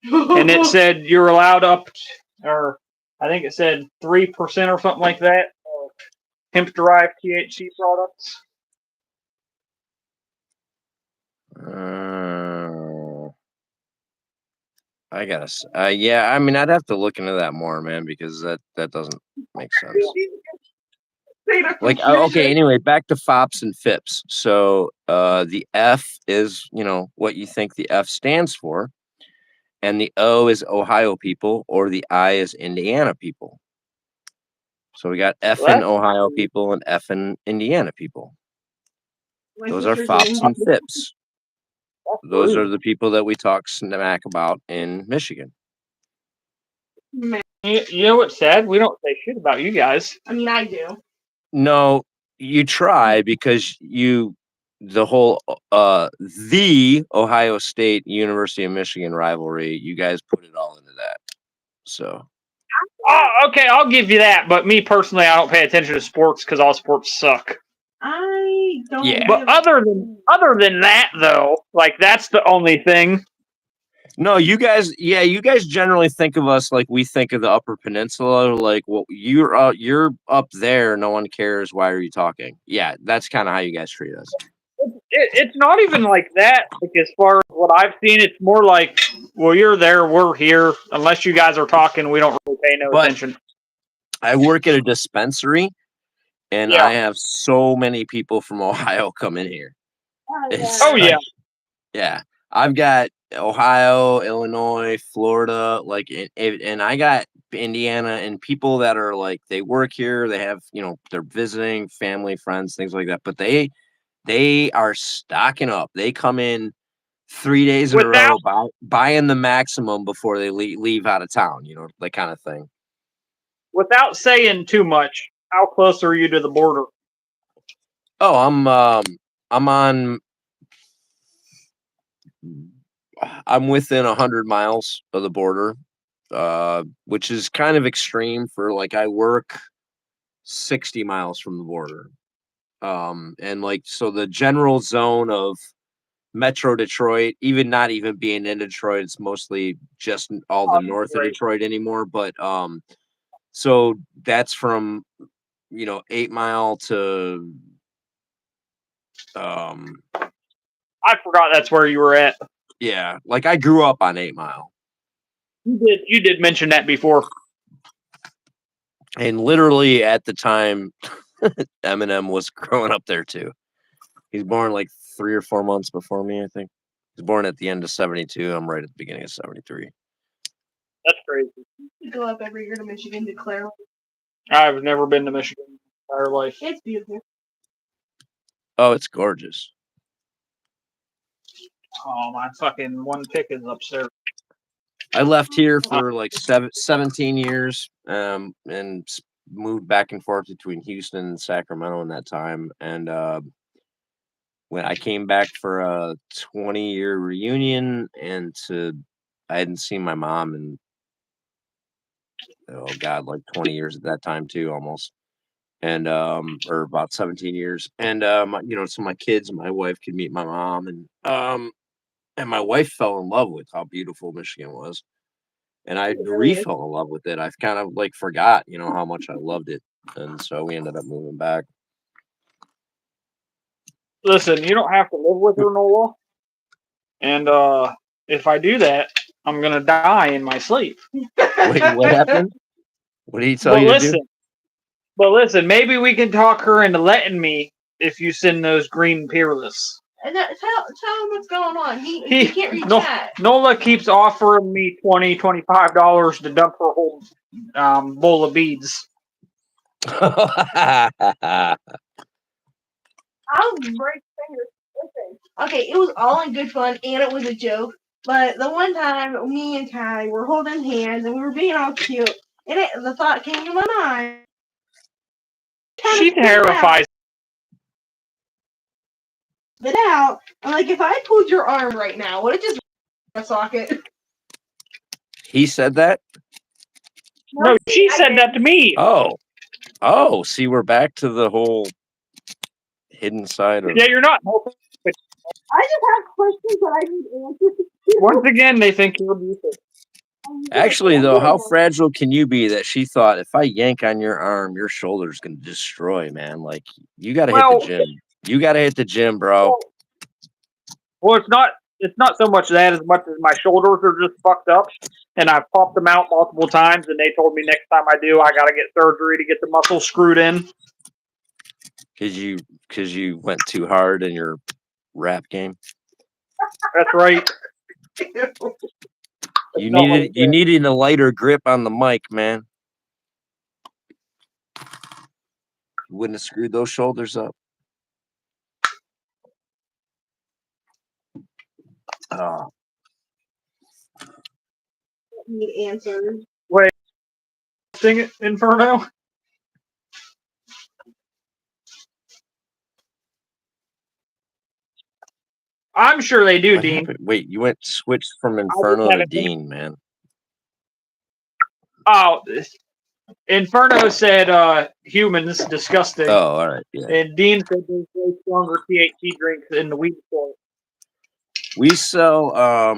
and it said you're allowed up, or I think it said 3% or something like that, of hemp-derived THC products. I gotta. Yeah, I mean, I'd have to look into that more, man, because that doesn't make sense. Like, okay, anyway, back to FOPs and FIPS. So, the F is, what you think the F stands for, and the O is Ohio people, or the I is Indiana people. So we got F in Ohio people and F in Indiana people. Those are FOPs and FIPS. Those are the people that we talk smack about in Michigan. You know what's sad? We don't say shit about you guys. I mean, I do. No, you try because the whole the Ohio State University of Michigan rivalry, you guys put it all into that. So. Oh, okay, I'll give you that. But me personally, I don't pay attention to sports because all sports suck. I don't. Yeah. But other than that, though, like that's the only thing. No, you guys generally think of us like we think of the Upper Peninsula. Like, well, you're up there. No one cares. Why are you talking? Yeah, that's kind of how you guys treat us. It's not even like that. Like, as far as what I've seen, it's more like, well, you're there, we're here. Unless you guys are talking, we don't really pay no attention. I work at a dispensary, and I have so many people from Ohio come in here. Yeah. I've got Ohio, Illinois, Florida, and I got Indiana and people that are like, they work here, they have, they're visiting family, friends, things like that. But they are stocking up. They come in 3 days in a row, buying the maximum before they leave out of town, that kind of thing. Without saying too much, how close are you to the border? Oh, I'm on I'm within 100 miles of the border, which is kind of extreme for like I work 60 miles from the border. And like so the general zone of Metro Detroit, even not even being in Detroit, it's mostly just all the north of Detroit anymore. But so that's from 8 Mile to I forgot that's where you were at. yeah, like I grew up on 8 Mile. You did mention that before. And literally at the time Eminem was growing up there too. He's born like 3 or 4 months before me, I think. He's born at the end of 72. I'm right at the beginning of 73. That's crazy. You go up every year to Michigan to Claire. I've never been to Michigan in my entire life. It's beautiful. Oh, it's gorgeous. Oh, my fucking one pick is upstairs. I left here for like 17 years and moved back and forth between Houston and Sacramento in that time. And when I came back for a 20-year reunion I hadn't seen my mom in, oh God, like 20 years at that time too, almost. And or about 17 years. And so my kids and my wife could meet my mom, and my wife fell in love with how beautiful Michigan was. And I re-fell in love with it. I've kind of like forgot, how much I loved it. And so we ended up moving back. Listen, you don't have to live with her, Nola. And if I do that, I'm gonna die in my sleep. Wait, what happened? What did he tell you to do? But listen, maybe we can talk her into letting me if you send those green peerless. Tell him what's going on. He can't reach that. Nola keeps offering me $25 to dump her whole bowl of beads. I'll break fingers. Listen. Okay, it was all in good fun and it was a joke. But the one time me and Ty were holding hands and we were being all cute, and the thought came to my mind. She terrifies. But out, I'm like, if I pulled your arm right now, would it just a socket? He said that? No, she said that to me. Oh, see, we're back to the whole hidden side of. Yeah, you're not. I just have questions that I need answers. Once again, they think you're abusive. Actually, though, how fragile can you be that she thought if I yank on your arm, your shoulder's gonna destroy, man? Like you gotta hit the gym. You gotta hit the gym, bro. Well, it's not so much that as much as my shoulders are just fucked up, and I've popped them out multiple times, and they told me next time I do, I gotta get surgery to get the muscle screwed in. Because you went too hard in your rap game. That's right. You needed a lighter grip on the mic, man. You wouldn't have screwed those shoulders up. Need answers. Wait, sing it, Inferno. I'm sure they do, Dean. Wait, you switched from Inferno to Dean, man. Oh, Inferno said humans disgusting. Oh, all right. Yeah. And Dean said there's way stronger THC drinks in the weed store. We sell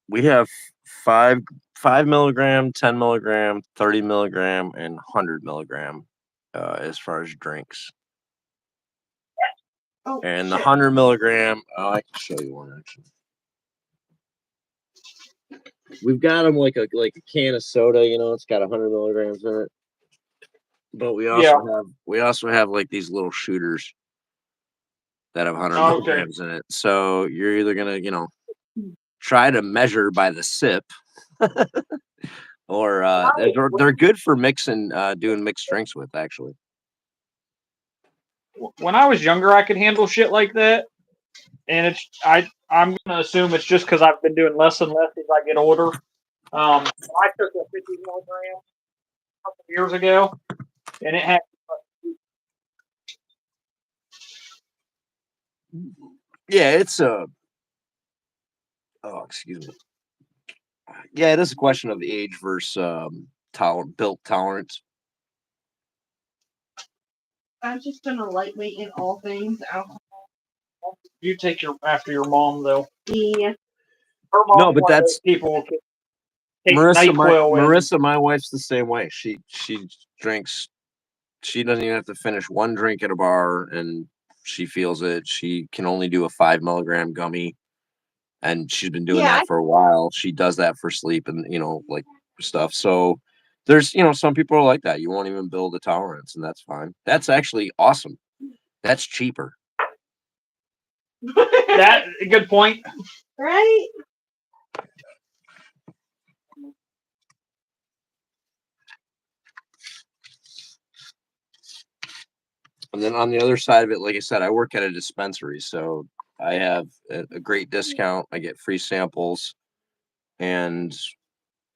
we have 5 milligram, 10 milligram, 30 milligram, and 100 milligram as far as drinks. Oh, and the 100 milligram, I can show you one actually. We've got them like a can of soda, it's got 100 milligrams in it. But we also have like these little shooters that have 100 milligrams in it. So you're either gonna, try to measure by the sip, or they're good for mixing, doing mixed drinks with actually. When I was younger, I could handle shit like that, and I'm gonna assume it's just because I've been doing less and less as I get older. I took a 50 milligram a couple years ago, and it had. Yeah, it's Oh, excuse me. Yeah, it is a question of age versus built tolerance. I'm just gonna lightweight in all things. Alcohol. You take after your mom though. Yeah. Her mom's No, but one of those that's people who can take Marissa. NyQuil My wife's the same way. She drinks. She doesn't even have to finish one drink at a bar, and she feels it. She can only do a 5 milligram gummy, and she's been doing Yeah. that for a while. She does that for sleep and like stuff. So there's some people are like that. You won't even build a tolerance, and that's fine. That's actually awesome. That's cheaper. That good point. Right? And then on the other side of it, like I said, I work at a dispensary, so I have a great discount. I get free samples, and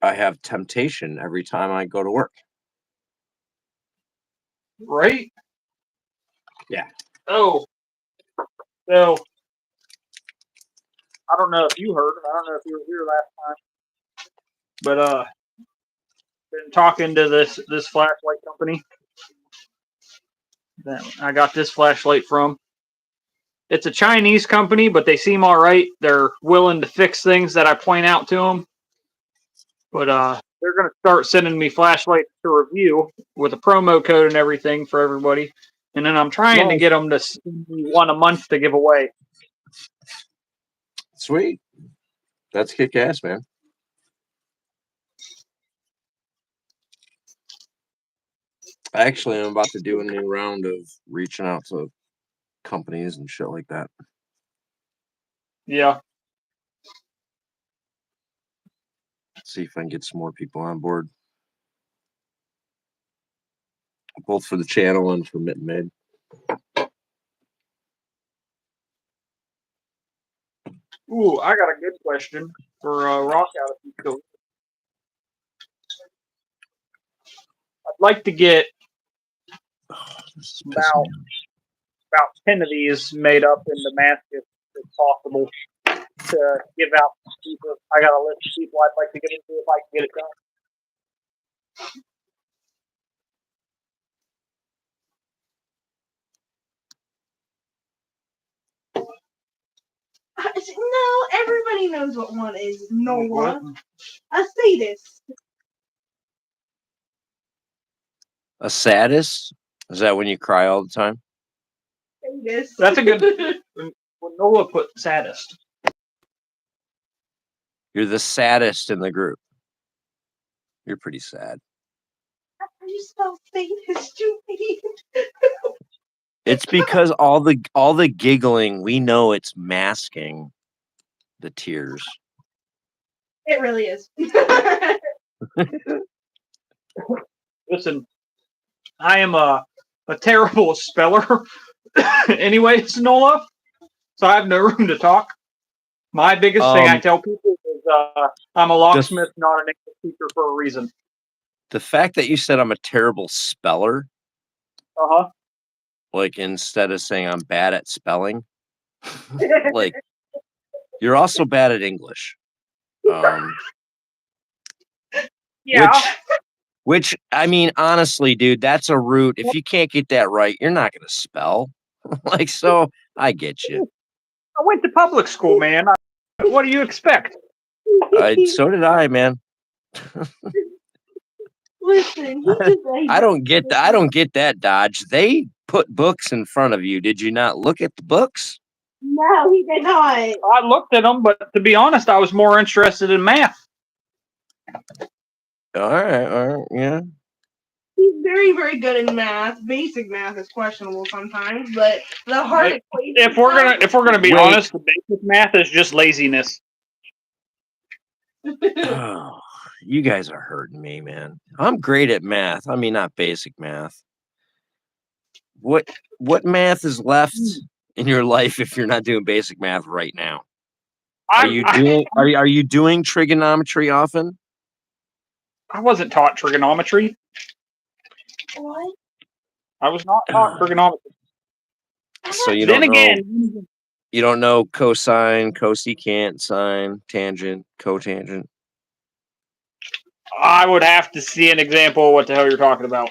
I have temptation every time I go to work. Right? Yeah. Oh. So I don't know if you heard. I don't know if you were here last time. But been talking to this flashlight company that I got this flashlight from. It's a Chinese company, but they seem all right. They're willing to fix things that I point out to them. But they're going to start sending me flashlights to review with a promo code and everything for everybody. And then I'm trying to get them to send me one a month to give away. Sweet. That's kick ass, man. Actually, I'm about to do a new round of reaching out to companies and shit like that. Yeah. See if I can get some more people on board, both for the channel and for Mitten Made. Ooh, I got a good question for Rock out if you still. I'd like to get about 10 of these made up in Damascus if possible to give out to people. I got a list of people I'd like to give it to if I can get it done. No, everybody knows what one is. Noah. A sadist. A sadist? Is that when you cry all the time? Sadist. That's a good. When Noah put saddest. You're the saddest in the group. You're pretty sad. You spell sadist, you idiot. It's because all the giggling, we know it's masking the tears. It really is. Listen, I am a terrible speller. Anyways, Nola, so I have no room to talk. My biggest thing I tell people is I'm a locksmith, not an English teacher for a reason. The fact that you said I'm a terrible speller, like instead of saying I'm bad at spelling, like you're also bad at English. Yeah. Which I mean, honestly, dude, that's a root. If you can't get that right, you're not gonna spell. Like, so I get you. I went to public school, man. What do you expect? So did I, man. Listen, I don't get that, Dodge. They put books in front of you. Did you not look at the books? No, he did not. I looked at them, but to be honest, I was more interested in math. All right, yeah. He's very, very good in math. Basic math is questionable sometimes, but the hard equations. If we're gonna be honest, the basic math is just laziness. Oh, you guys are hurting me, man. I'm great at math. I mean, not basic math. What math is left in your life if you're not doing basic math right now? Are you doing trigonometry often? I wasn't taught trigonometry. What? I was not taught trigonometry. So you Then don't know. again, You don't know cosine, cosecant, sine, tangent, cotangent? I would have to see an example of what the hell you're talking about.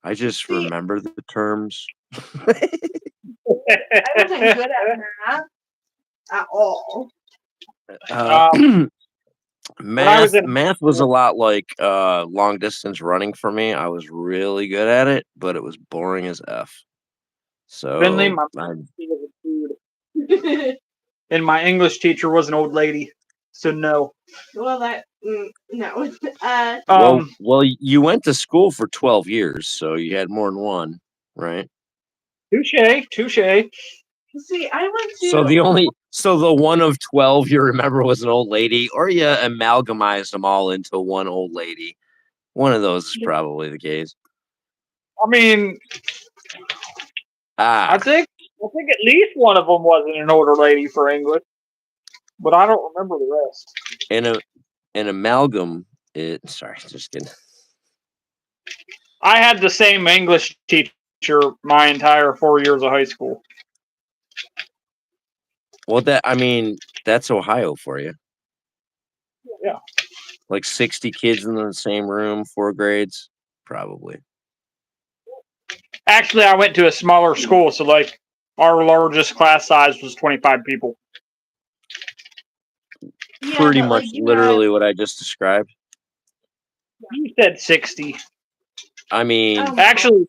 I just See, remember the terms. I wasn't good at math at all. When I was in Math was a lot like long distance running for me. I was really good at it, but it was boring as F. Finley, So my he was a dude, and my English teacher was an old lady. So no. Well, no. well, you went to school for 12 years, so you had more than one, right? Touche. See, I went to. So the one of 12 you remember was an old lady, or you amalgamized them all into one old lady. One of those is probably the case. I mean, I think at least one of them wasn't an older lady for English, but I don't remember the rest. An amalgam. Sorry, just kidding. I had the same English teacher my entire 4 years of high school. Well, that's Ohio for you. Yeah. Like 60 kids in the same room, 4 grades, probably. Actually, I went to a smaller school, so like our largest class size was 25 people. Yeah, Pretty but, much like, literally what I just described. You said 60. I mean, actually,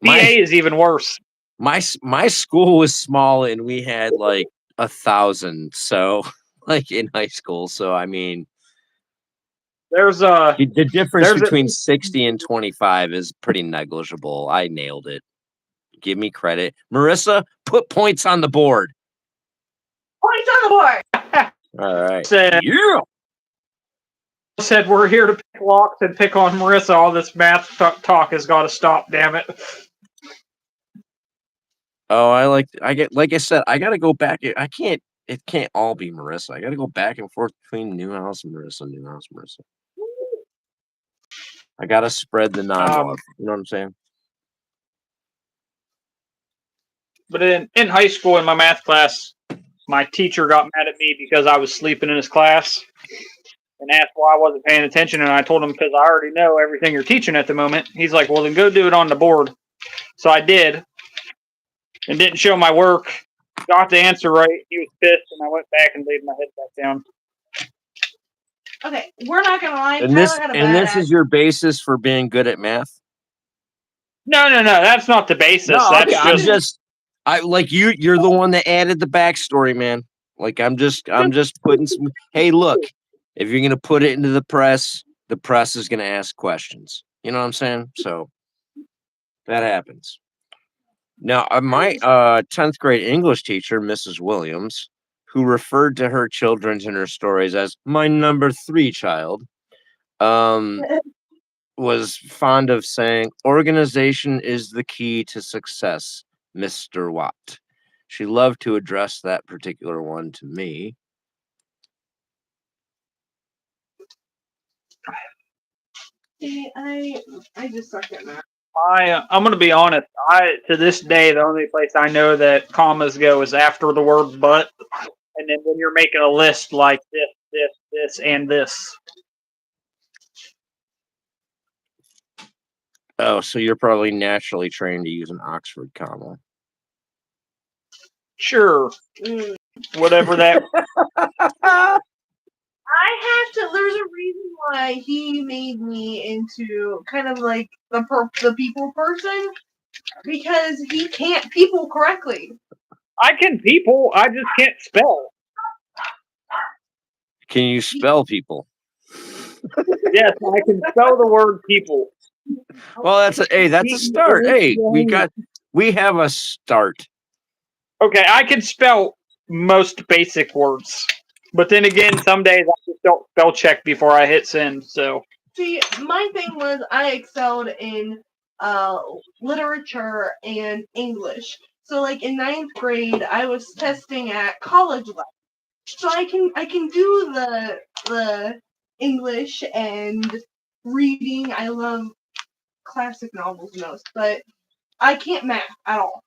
PA is even worse. My school was small and we had like 1,000. So like in high school. So I mean, there's the difference between 60 and 25 is pretty negligible. I nailed it. Give me credit, Marissa. Put points on the board. Points on the board. All right. Yeah. Said we're here to pick locks and pick on Marissa. All this math talk has got to stop. Damn it. Oh, like I said, I gotta go back. It can't all be Marissa. I gotta go back and forth between Newhouse and Marissa, Newhouse, Marissa. I gotta spread the non-love. You know what I'm saying? But in high school, in my math class, my teacher got mad at me because I was sleeping in his class and asked why I wasn't paying attention. And I told him, because I already know everything you're teaching at the moment. He's like, well, then go do it on the board. So I did and didn't show my work. Got the answer right. He was pissed, and I went back and laid my head back down. Okay, we're not gonna lie. And this is your basis for being good at math? No, that's not the basis. No, that's just you're the one that added the backstory, man. Like I'm just putting some. Hey, look, if you're gonna put it into the press is gonna ask questions. You know what I'm saying? So that happens. Now, my 10th grade English teacher, Mrs. Williams, who referred to her children in her stories as my number 3 child, was fond of saying, organization is the key to success, Mr. Watt. She loved to address that particular one to me. See, I just suck at math. I'm going to be honest. To this day, the only place I know that commas go is after the word but, and then when you're making a list like this, and this. Oh, so you're probably naturally trained to use an Oxford comma. Sure. Whatever that. There's a reason why he made me into kind of like the people person, because he can't people correctly. I can people, I just can't spell. Can you spell people? Yes, I can spell the word people. Well, that's a start. Hey, we have a start. Okay, I can spell most basic words. But then again, some days I just don't spell check before I hit send. So see, my thing was I excelled in literature and English. So like in 9th grade, I was testing at college level. So I can do the English and reading. I love classic novels most, but I can't math at all.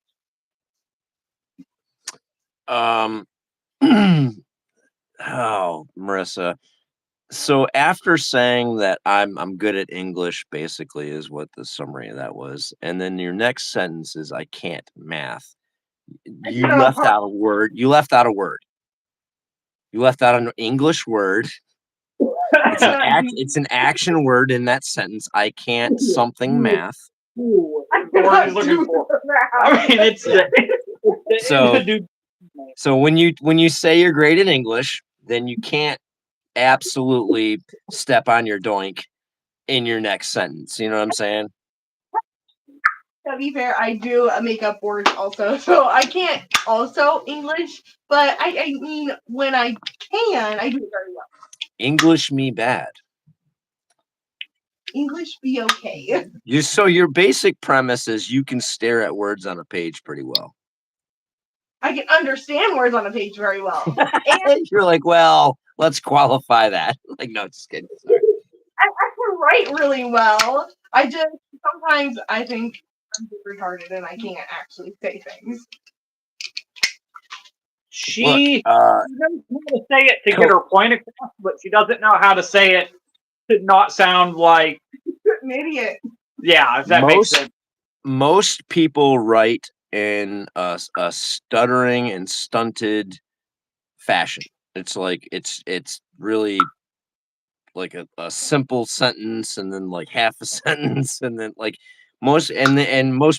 Oh, Marissa. So after saying that I'm good at English, basically is what the summary of that was, and then your next sentence is I can't math. You left out a word. You left out a word. You left out an English word. It's an action word in that sentence. I can't something math. That's the word he's looking for. I mean, it's so when you say you're great at English, then you can't absolutely step on your doink in your next sentence. You know what I'm saying? To be fair, I do make up words also, so I can't also English, but I mean, when I can, I do it very well. English me bad. English be okay. So your basic premise is you can stare at words on a page pretty well. I can understand words on a page very well. And you're like, well, let's qualify that. Like, no, just kidding. Sorry. I can write really well. I just sometimes I think I'm just retarded and I can't actually say things. She knows how to say it to get her point across, but she doesn't know how to say it to not sound like an idiot. Yeah, if that makes sense. Most people write in a stuttering and stunted fashion. It's like it's really like a simple sentence and then like half a sentence and then like most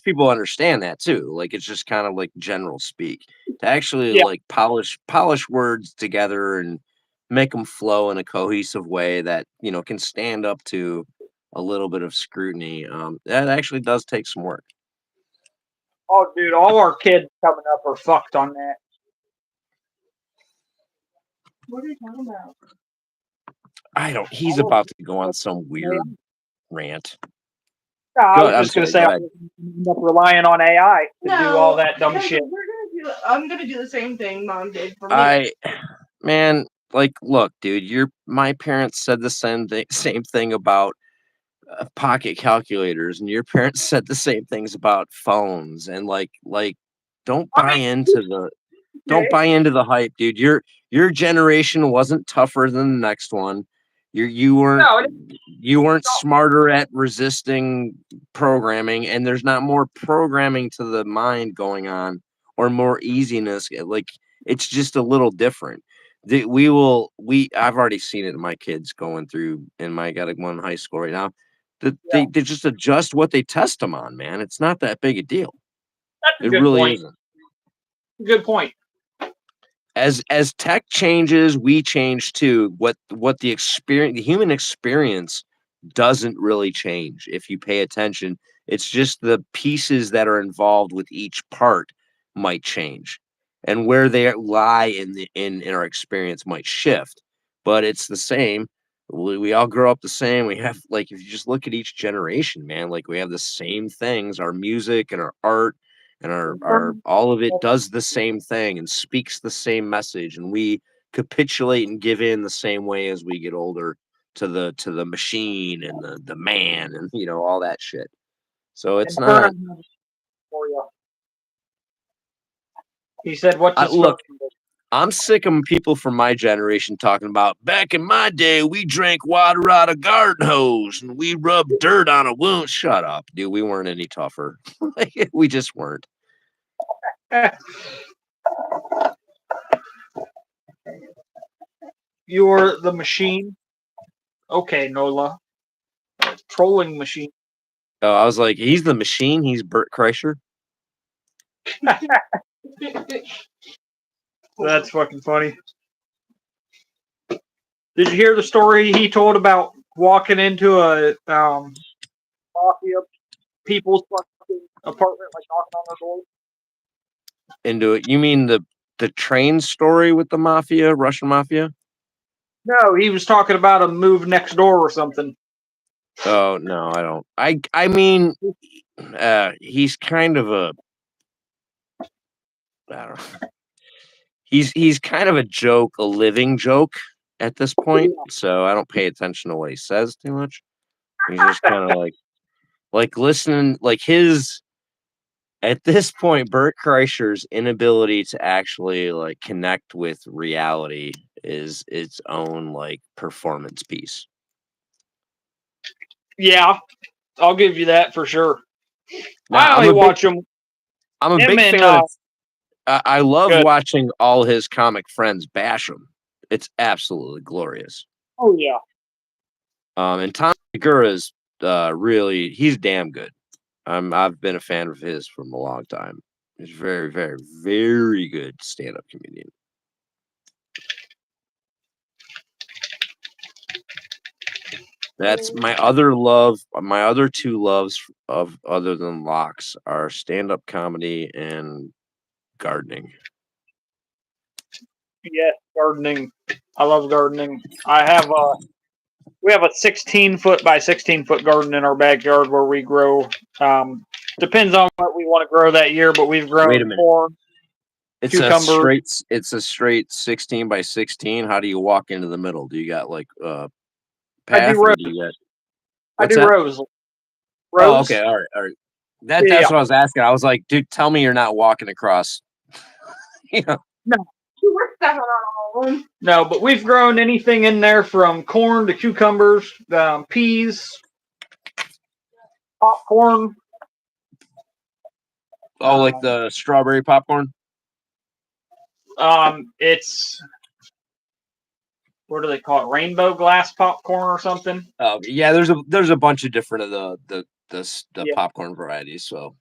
people understand that too. Like it's just kind of like general speak. To actually like polish words together and make them flow in a cohesive way that can stand up to a little bit of scrutiny. That actually does take some work. Oh, dude, all our kids coming up are fucked on that. What are you talking about? He's about to go on some weird rant. No, I was just going to say I'm end up relying on AI to do all that dumb shit. I'm going to do the same thing Mom did for me. Man, like, look, dude, my parents said the same thing about pocket calculators, and your parents said the same things about phones, and like, don't buy into the hype, dude. Your generation wasn't tougher than the next one. You weren't smarter at resisting programming, and there's not more programming to the mind going on or more easiness. Like it's just a little different. I've already seen it in my kids going through, and I got one in high school right now. They just adjust what they test them on, man. It's not that big a deal. That's a good point. Isn't. Good point. As tech changes, we change too. What the human experience doesn't really change if you pay attention. It's just the pieces that are involved with each part might change, and where they lie in our experience might shift. But it's the same. We all grow up the same. We have if you just look at each generation, man, we have the same things. Our music and our art and our all of it does the same thing and speaks the same message, and we capitulate and give in the same way as we get older to the machine and the man and all that shit. So it's not. He said, "What's look? I'm sick of people from my generation talking about back in my day we drank water out of garden hose and we rubbed dirt on a wound." Shut up, dude. We weren't any tougher. We just weren't. You're the machine. Okay, Nola. Trolling machine. Oh, I was like, he's the machine. He's Bert Kreischer. That's fucking funny. Did you hear the story he told about walking into a mafia people's fucking apartment, knocking on their door? Into it? You mean the train story with the mafia, Russian mafia? No, he was talking about a move next door or something. Oh no, I don't. I mean, he's kind of a. I don't know. He's kind of a joke, a living joke at this point. So I don't pay attention to what he says too much. He's just kind of like listening, his At this point, Bert Kreischer's inability to actually like connect with reality is its own like performance piece. Yeah, I'll give you that for sure. Now, I only watch him. I'm a Him big and, fan of. I love good. watching all his comic friends bash him. It's absolutely glorious. Oh yeah. And Tom Segura is really he's damn good. I've been a fan of his from a long time. He's very, very, very good stand-up comedian. That's my other love. My other two loves of other than locks are stand-up comedy and gardening. Yes, gardening. I love gardening. We have a 16-foot by 16-foot garden in our backyard where we grow. Depends on what we want to grow that year, but we've grown Wait a minute. corn, It's cucumber. a straight 16 by 16. How do you walk into the middle? Do you got like I path do or rows. do you got I what's do that? rows. Oh, Rows. okay, all right. Yeah. That's what I was asking. I was like, dude, tell me you're not walking across. You know. We're stepping on all of them. No, but we've grown anything in there from corn to cucumbers, peas, popcorn. Oh, like the strawberry popcorn? It's what do they call it? Rainbow glass popcorn or something. Oh, yeah. There's a bunch of different of the Yeah. popcorn varieties. So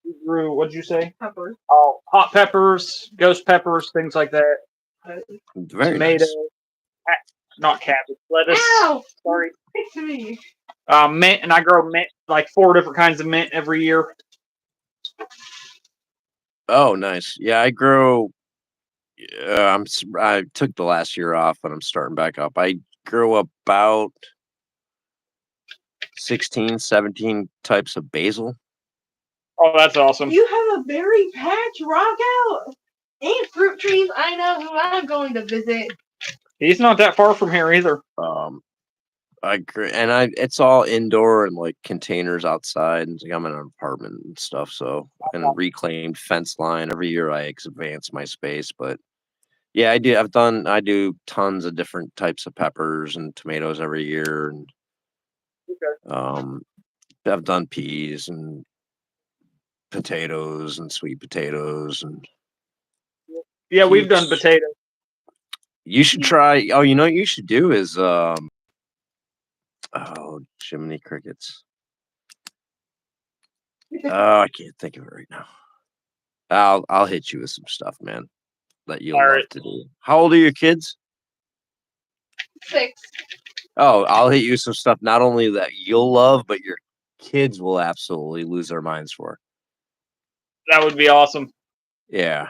We grew. What'd you say? Peppers. Oh, hot peppers, ghost peppers, things like that. very Tomato, nice. not cabbage, lettuce. Ow! Sorry. Fix me. Mint, and I grow mint, like 4 different kinds of mint every year. Oh, nice. Yeah, I grow. I took the last year off, but I'm starting back up. I grow about 16, 17 types of basil. Oh, that's awesome. You have a berry patch, rock out, and fruit trees. I know who I'm going to visit. He's not that far from here either. It's all indoor and like containers outside. And I'm in an apartment and stuff, so and a reclaimed fence line. Every year I advance my space, but yeah, I do tons of different types of peppers and tomatoes every year, and I've done peas and potatoes and sweet potatoes and Yeah, we've done potatoes. You should try. Oh, you know what you should do is Jiminy Crickets. Oh, I can't think of it right now. I'll hit you with some stuff, man, that you'll love to do. How old are your kids? 6. Oh, I'll hit you with some stuff not only that you'll love, but your kids will absolutely lose their minds for. That would be awesome. Yeah.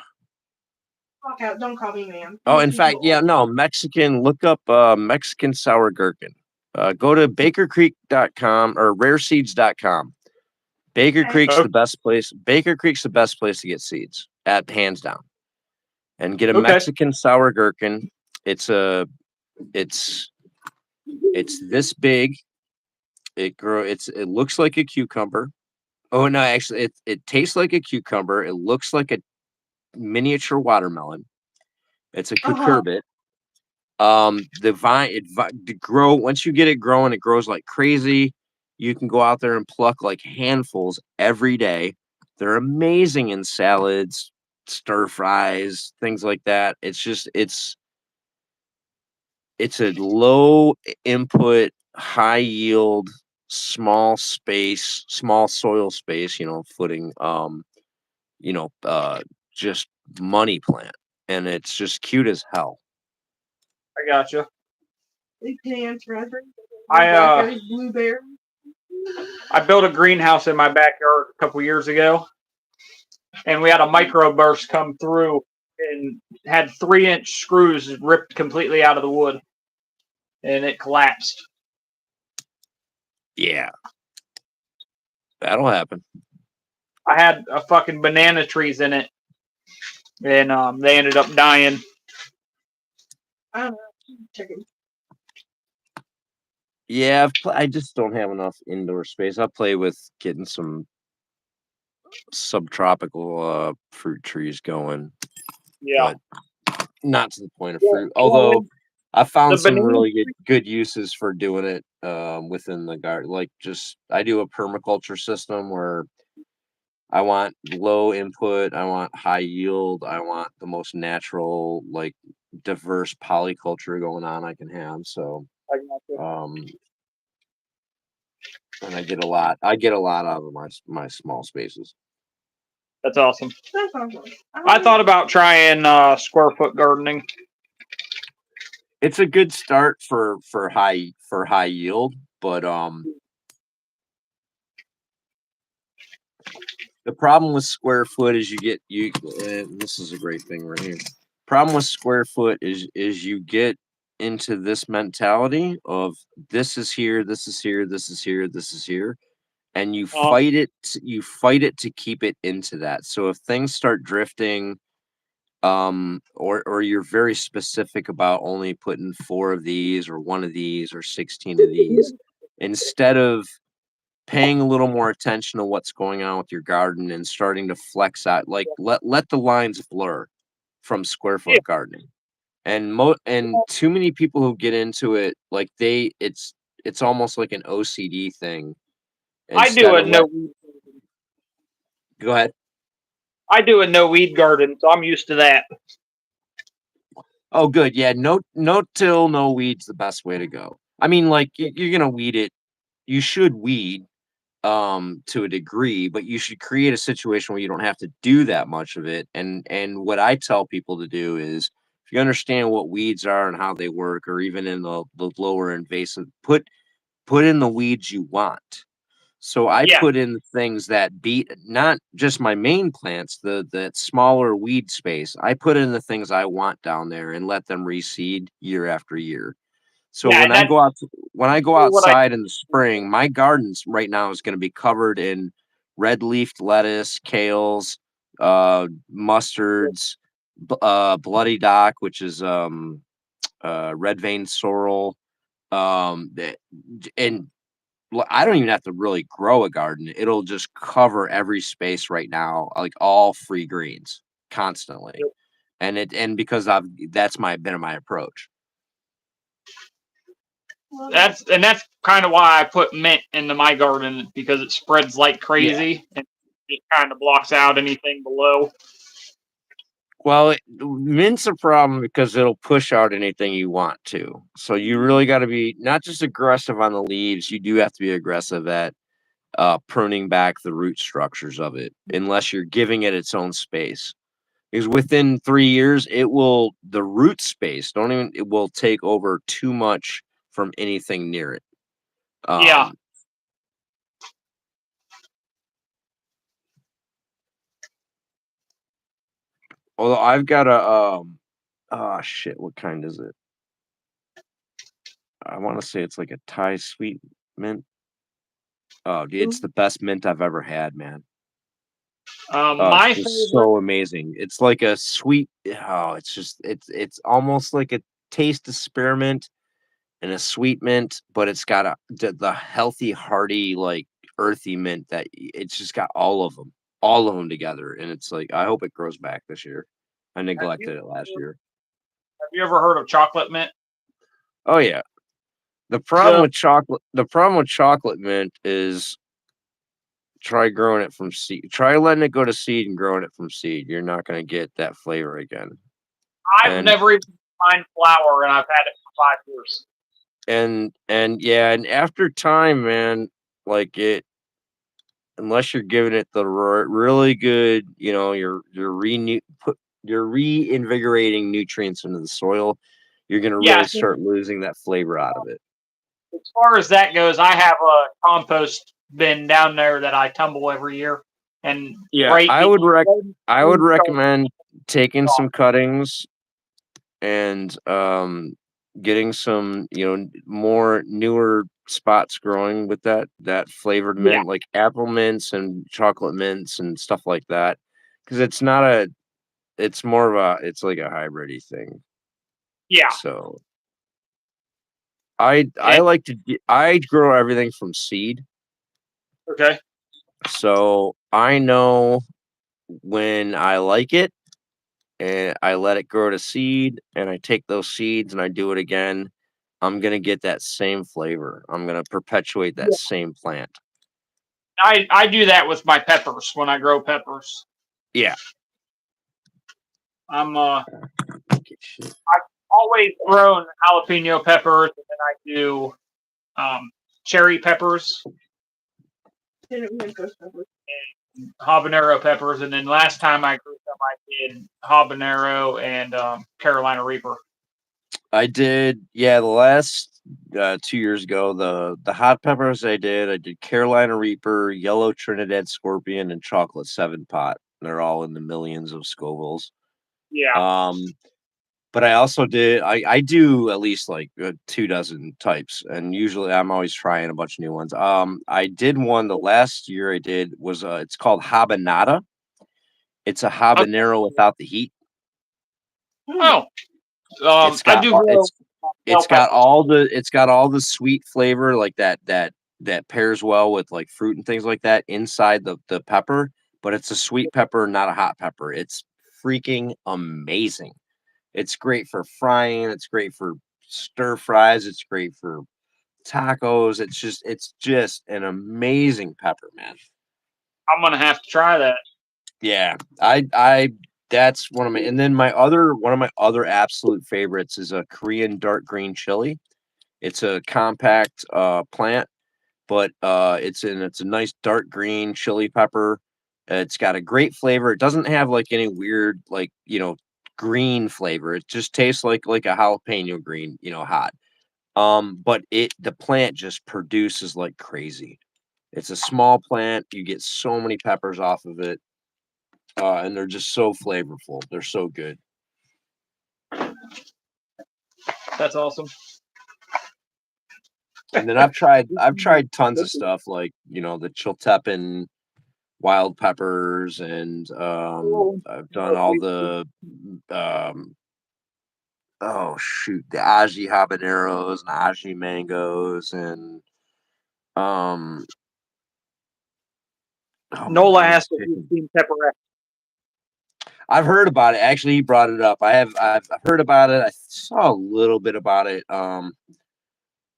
Rock out, don't call me ma'am. Oh, in fact, yeah, no, Mexican. Look up Mexican sour gherkin. Go to bakercreek.com or rareseeds.com. Baker Creek's the best place. Baker Creek's the best place to get seeds, at hands down. And get a Mexican sour gherkin. It's this big. It looks like a cucumber. Oh no, actually it tastes like a cucumber. It looks like a miniature watermelon. It's a cucurbit. The vine grow once you get it growing, it grows like crazy. You can go out there and pluck like handfuls every day. They're amazing in salads, stir fries, things like that. It's a low input, high yield, small soil space, footing, just money plant. And it's just cute as hell. I gotcha. Blueberry. I built a greenhouse in my backyard a couple years ago, and we had a microburst come through and had 3-inch screws ripped completely out of the wood, and it collapsed. Yeah, that'll happen. I had a fucking banana trees in it, and they ended up dying. I don't know. Chicken. Yeah, I just don't have enough indoor space. I play with getting some subtropical fruit trees going, Yeah. but not to the point of Well, fruit. Although I the found some banana. really good uses for doing it within the garden. Like just I do a permaculture system where I want low input, I want high yield, I want the most natural, like diverse polyculture going on I can have. So I got you. and I get a lot out of my small spaces. That's awesome. That's awesome. I thought about trying square foot gardening. It's a good start for high yield, but the problem with square foot is this is a great thing right here. Problem with square foot is you get into this mentality of this is here, this is here, this is here, this is here, and you fight it to keep it into that. So if things start drifting, or you're very specific about only putting 4 of these or 1 of these or 16 of these, instead of paying a little more attention to what's going on with your garden and starting to flex out, like let the lines blur from square Yeah, foot gardening. And too many people who get into it, like it's almost like an OCD thing. I do Instead a of no. go ahead. I do a no weed garden, so I'm used to that. Oh, good. Yeah, no till, no weeds, the best way to go. I mean, like you're gonna weed it. You should weed to a degree, but you should create a situation where you don't have to do that much of it. And what I tell people to do is if you understand what weeds are and how they work, or even in the lower invasive, put in the weeds you want. So I Yeah, put in things that beat not just my main plants, the smaller weed space. I put in the things I want down there and let them reseed year after year. So yeah, and that's when I go what I. outside in the spring, my gardens right now is going to be covered in red leafed lettuce, kales, mustards, bloody dock, which is red vein sorrel, and I don't even have to really grow a garden. It'll just cover every space right now, like all free greens constantly. And because that's been my approach. That's kind of why I put mint into my garden because it spreads like Yeah. crazy and it kind of blocks out anything below. Well, mint's a problem because it'll push out anything you want to. So you really got to be not just aggressive on the leaves. You do have to be aggressive at pruning back the root structures of it, unless you're giving it its own space. Because within 3 years, the root space it will take over too much from anything near it. Yeah, Although I've got oh shit, what kind is it? I want to say it's like a Thai sweet mint. Oh, dude, it's the best mint I've ever had, man. Oh, it's my just favorite. so amazing. It's like a sweet. Oh, it's almost like a taste of spearmint and a sweet mint, but it's got the healthy, hearty, like earthy mint that it's just got all of them together, and it's like I hope it grows back this year. I neglected it last year. Have you ever heard of chocolate mint? Oh yeah, The the problem with chocolate mint is try growing it from seed. Try letting it go to seed and growing it from seed. You're not going to get that flavor again. I've And never even mined flour, and I've had it for 5 years. and yeah, and after time, man, like it, unless you're giving it the really good, you're reinvigorating nutrients into the soil, you're going to Yeah, really start losing that flavor out of it. as far as that goes, I have a compost bin down there that I tumble every year, and Yeah, right I would recommend taking some cuttings and getting some more newer spots growing with that flavored Yeah, mint, like apple mints and chocolate mints and stuff like that, because it's more of it's like a hybridy thing. yeah. So I like to I grow everything from seed, Okay. so I know when I like it, and I let it grow to seed, and I take those seeds and I do it again. I'm gonna get that same flavor. I'm gonna perpetuate that same plant. I do that with my peppers when I grow peppers. Yeah. I'm always grown jalapeno peppers, and then I do cherry peppers, habanero peppers, and then last time I grew them, I did habanero and Carolina Reaper. I did, yeah, the last 2 years ago, the hot peppers I did Carolina Reaper, yellow Trinidad Scorpion, and chocolate 7-pot. They're all in the millions of Scovilles. Yeah. But I also did I do at least like 2 dozen types, and usually I'm always trying a bunch of new ones. I did one the last year I did was it's called habanada. It's a habanero without the heat. Oh, It's I got do grow it's bell got peppers. it's got all the sweet flavor like that pairs well with like fruit and things like that inside the pepper, but it's a sweet pepper, not a hot pepper. It's freaking amazing. It's great for frying, it's great for stir fries, it's great for tacos. It's just an amazing pepper, man. I'm gonna have to try that. Yeah. I that's one of my, and then one of my other absolute favorites is a Korean dark green chili. It's a compact plant, but it's a nice dark green chili pepper. It's got a great flavor. It doesn't have like any weird like, green flavor. It just tastes like a jalapeno green, hot. But the plant just produces like crazy. It's a small plant. You get so many peppers off of it. And they're just so flavorful. They're so good. That's awesome. And then I've tried tons of stuff like, the Chiltepin wild peppers, and I've done all the oh shoot, the aji habaneros and aji mangoes, and um oh my Nola brain's asked if you've kicking. seen Pepper X. I've heard about it. Actually, he brought it up. I've heard about it. I saw a little bit about it.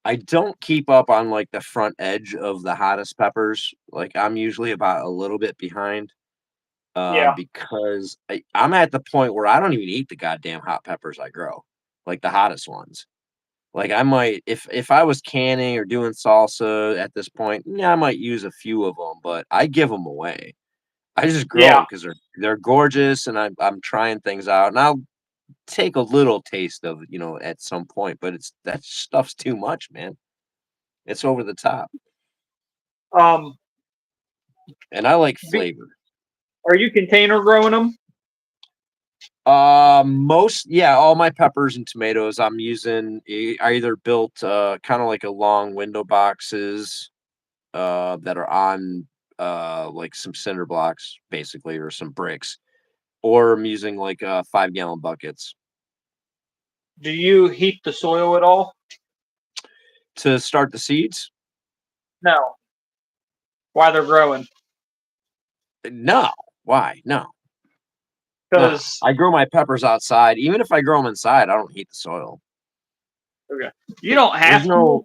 I don't keep up on like the front edge of the hottest peppers. Like I'm usually about a little bit behind. Yeah. Because I'm at the point where I don't even eat the goddamn hot peppers I grow, like the hottest ones. Like I might, if I was canning or doing salsa at this point, yeah, I might use a few of them, but I give them away. I just grow Yeah. them because they're gorgeous, and I'm trying things out, and I'll take a little taste of it, at some point. But that stuff's too much, man. It's over the top, Um, and I like be, flavor. are you container growing them? All my peppers and tomatoes I'm using, I either built kind of like a long window boxes that are on like some cinder blocks basically, or some bricks, or I'm using like 5-gallon buckets Do you heat the soil at all? to start the seeds. No. Why they're growing? No, why? No. Because I grow my peppers outside. Even if I grow them inside, I don't heat the soil. okay, you don't There's have to.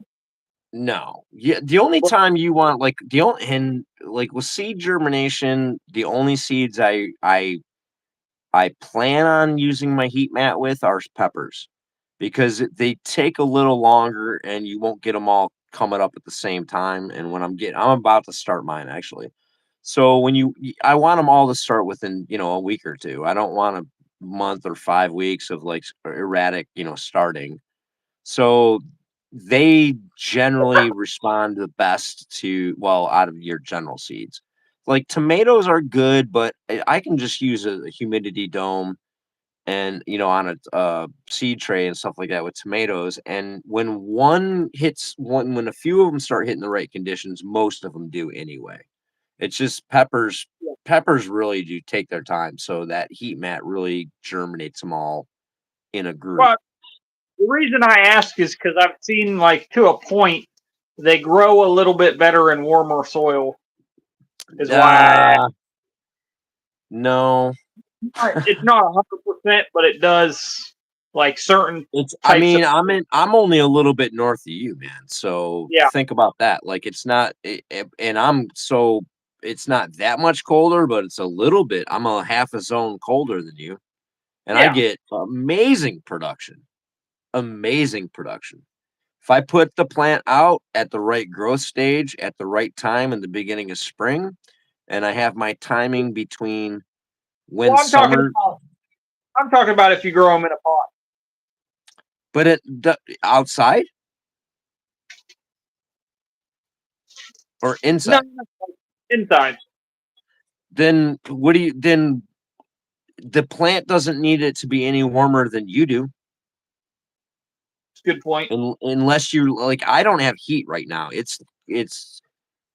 no. Yeah, the only time you want like and like with seed germination, the only seeds I plan on using my heat mat with are peppers, because they take a little longer and you won't get them all coming up at the same time. And I'm about to start mine actually. So I want them all to start within, a week or two. I don't want a month or 5 weeks of like erratic, starting. So they generally respond the best to, well, out of your general seeds. Like tomatoes are good, but I can just use a humidity dome and, on a seed tray and stuff like that with tomatoes. And when a few of them start hitting the right conditions, most of them do anyway. It's just peppers. Peppers really do take their time, so that heat mat really germinates them all in a group. But The reason I ask is because I've seen, like, to a point, they grow a little bit better in warmer soil. Is why I ask. No, It's not 100%, but it does, like, certain it's. types I mean, of. I'm only a little bit north of you, man. So Yeah. think about that. Like, it's not, it's not that much colder, but it's a little bit. I'm a half a zone colder than you, and I Yeah. get amazing production. Amazing production. If I put the plant out at the right growth stage at the right time in the beginning of spring, and I have my timing between when Well, summer, I'm talking about if you grow them in a pot. but outside or inside, No, inside. then what do you, then the plant doesn't need it to be any warmer than you do. Good point. Unless you like, I don't have heat right now. It's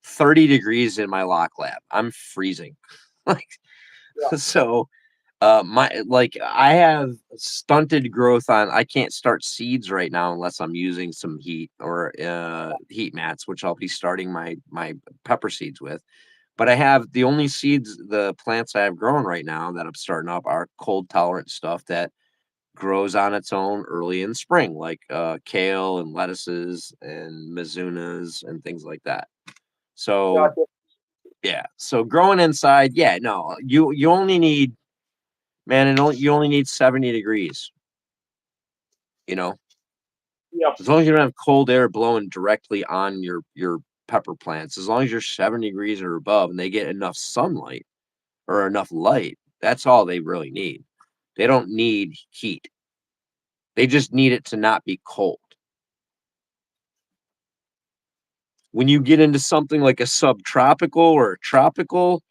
30 degrees in my lock lab. I'm freezing. Like, Yeah. so I have stunted growth on. I can't start seeds right now unless I'm using some heat or heat mats, which I'll be starting my pepper seeds with. But I have the only seeds, the plants I have growing right now that I'm starting up are cold tolerant stuff that grows on its own early in spring, like kale and lettuces and mizunas and things like that. So Gotcha. yeah, so growing inside, yeah, no, you only need, man, you only need 70 degrees. You know, Yep. as long as you don't have cold air blowing directly on your pepper plants, as long as you're 70 degrees or above and they get enough sunlight or enough light, that's all they really need. They don't need heat. They just need it to not be cold. When you get into something like a subtropical or a tropical,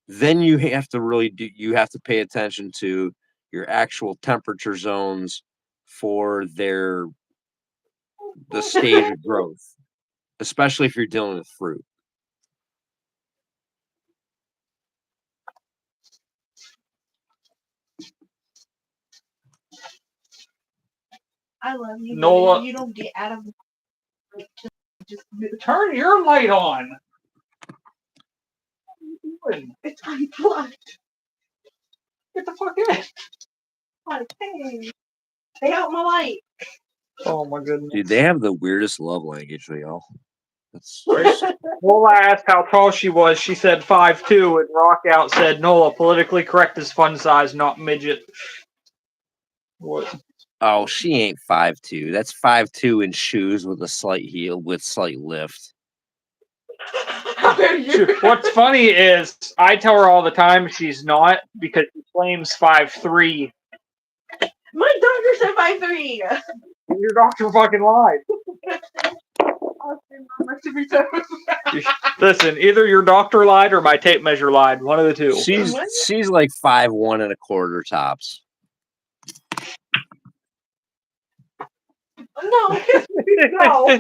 then you have to you have to pay attention to your actual temperature zones for the stage of growth, especially if you're dealing with fruit. I love you. Nola, But you don't get out of the just turn your light on. What are you doing? it's unplugged. Get the fuck in. Like, hey, stay out my light. Oh my goodness. Dude, they have the weirdest love language, y'all. That's Nola asked how tall she was. She said 5'2", and Rockout said, Nola, politically correct is fun size, not midget. What? oh, she ain't 5'2". That's 5'2" in shoes with a slight heel with slight lift. What's funny is I tell her all the time she's not because she claims 5'3". My doctor said 5'3". Your doctor fucking lied. Listen, either your doctor lied or my tape measure lied. One of the two. She's like 5'1¼ tops. No. No.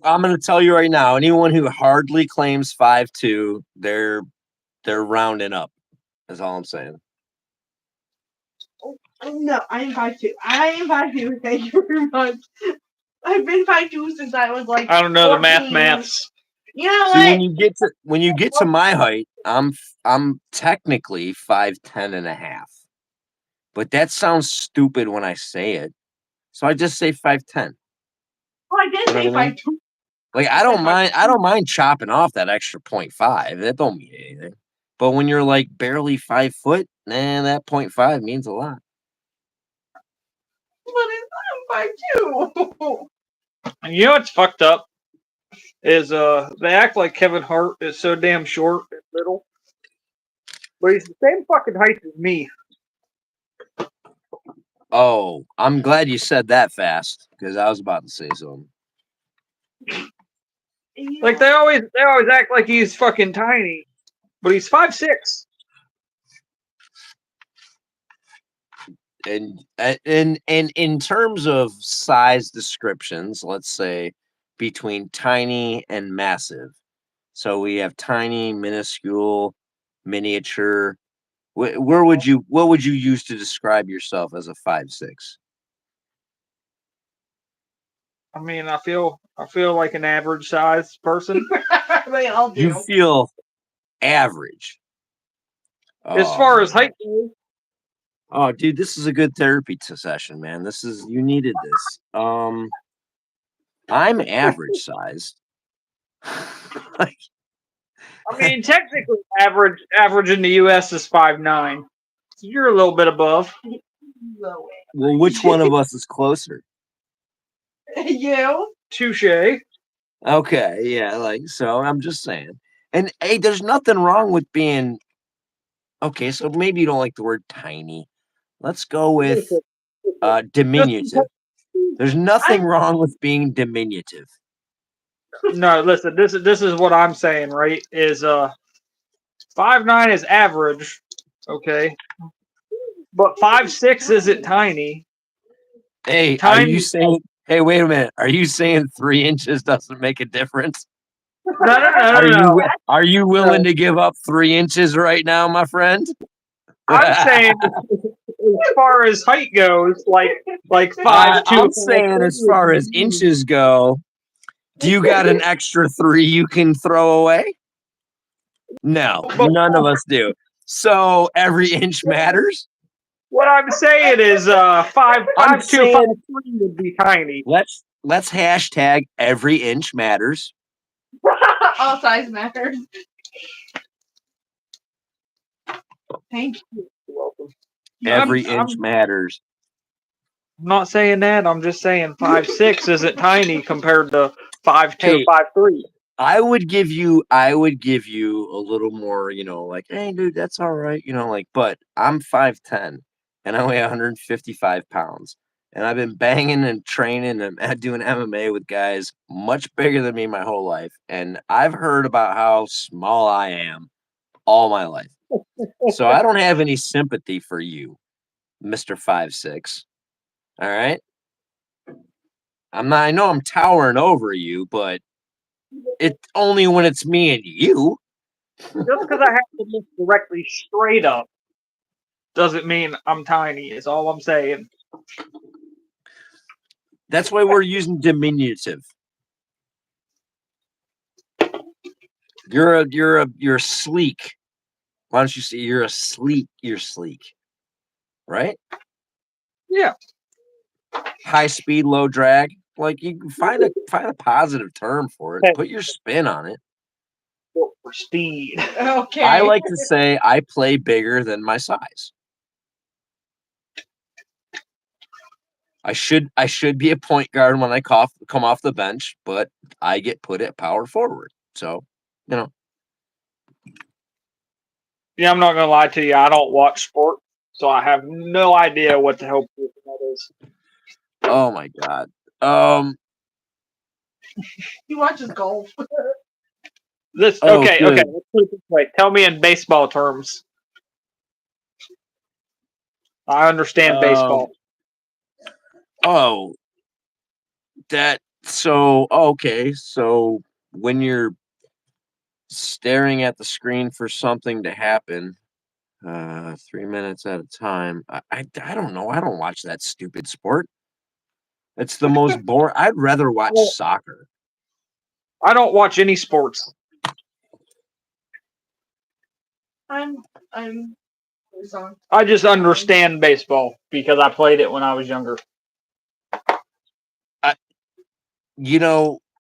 I'm going to tell you right now, anyone who hardly claims 5'2", they're rounding up. That's all I'm saying. No, I am 5'2". I am 5'2". Thank you very much. I've been 5'2" since I was like. I don't know 14. the maths. You know See, what? when you get to my height, I'm technically 5'10½". But that sounds stupid when I say it. So I just say 5'10". Well, I did say You know what I mean? 5'2". Like I don't mind chopping off that extra 0.5. That don't mean anything. But when you're like barely 5 foot, that 0.5 means a lot. But I'm 5'2". And you know what's fucked up? Is they act like Kevin Hart is so damn short and little. But he's the same fucking height as me. Oh, I'm glad you said that fast because I was about to say something. Like they always act like he's fucking tiny, but he's 5'6". And in terms of size descriptions, let's say between tiny and massive. So we have tiny, minuscule, miniature. What would you use to describe yourself as a 5'6"? I mean, I feel like an average size person. They all do. You feel average. As Oh, far as man. height goes, Oh, dude, this is a good therapy session, man. You needed this. I'm average sized. Like, I mean, technically, average in the U.S. is 5'9". So you're a little bit above. Low well, which one of us is closer? You? Touche. Okay, yeah, like so. I'm just saying. And hey, there's nothing wrong with being okay. So maybe you don't like the word tiny. Let's go with diminutive. There's nothing wrong with being diminutive. No, listen. This is what I'm saying. Right? Is 5'9" is average. Okay. But 5'6" isn't tiny. Hey, are Tiny. you saying? Hey, wait a minute. Are you saying 3 inches doesn't make a difference? No. Are you willing to give up 3 inches right now, my friend? I'm saying as far as height goes, like 5'2". I'm saying as far as inches go, do you got an extra 3 you can throw away? No, none of us do. So every inch matters. What I'm saying is 5'2", I'm 5'3" saying would be tiny. let's hashtag every inch matters. All size matters. Thank you. You're welcome. Every inch matters. I'm not saying that. I'm just saying 5'6" isn't tiny compared to 5'2", Hey, 5'3". I would give you a little more, like, hey dude, that's all right, like, but I'm 5'10" and I weigh 155 pounds. And I've been banging and training and doing MMA with guys much bigger than me my whole life. And I've heard about how small I am all my life. So I don't have any sympathy for you, Mr. 5'6". All right. I know I'm towering over you, but it's only when it's me and you. Just because I have to look directly straight up doesn't mean I'm tiny. Is all I'm saying. That's why we're using diminutive. You're sleek. Why don't you say you're sleek, right? Yeah. High speed, low drag. Like you can find a positive term for it. Hey. Put your spin on it. For speed. Okay. I like to say I play bigger than my size. I should be a point guard when I come off the bench, but I get put at power forward. So, Yeah, I'm not gonna lie to you. I don't watch sport, so I have no idea what the hell that is. oh my god. He watches golf. Okay. Good. Let's put it this way. Tell me in baseball terms. I understand baseball. Oh, okay. So when you're staring at the screen for something to happen, 3 minutes at a time. I don't know. I don't watch that stupid sport. It's the most boring. I'd rather watch soccer. I don't watch any sports. I'm I just understand baseball because I played it when I was younger.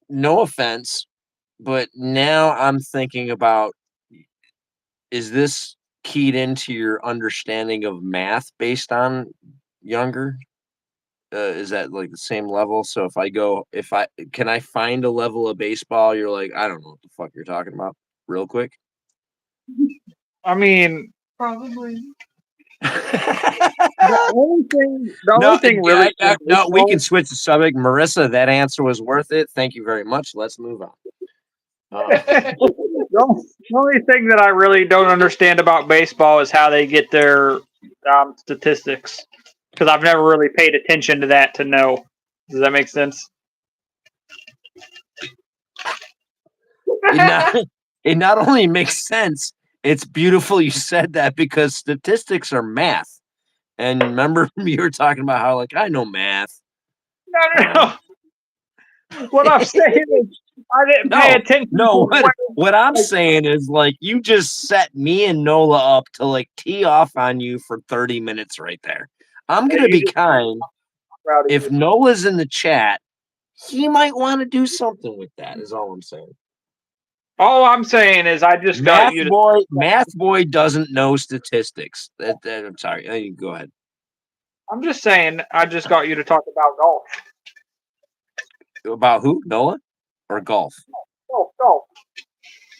No offense, but now I'm thinking about, is this keyed into your understanding of math based on younger? Is that like the same level? So can I find a level of baseball? You're like, I don't know what the fuck you're talking about real quick. I mean, probably. the only thing really. No, we can switch the subject. Marissa, that answer was worth it. Thank you very much. Let's move on. The only thing that I really don't understand about baseball is how they get their statistics, because I've never really paid attention to that to know. Does that make sense? It not only makes sense, it's beautiful you said that, because statistics are math. And remember, you were talking about how, like, I know math. No. What I'm saying is, I didn't pay attention. No, to what I'm saying is like you just set me and Nola up to like tee off on you for 30 minutes right there. I'm gonna be kind. If Nola's in the chat, he might want to do something with that, is all I'm saying. All I'm saying is I just got you to Math boy doesn't know statistics. I'm sorry. You go ahead. I'm just saying I just got you to talk about golf. About who? Nola? Or golf? Golf.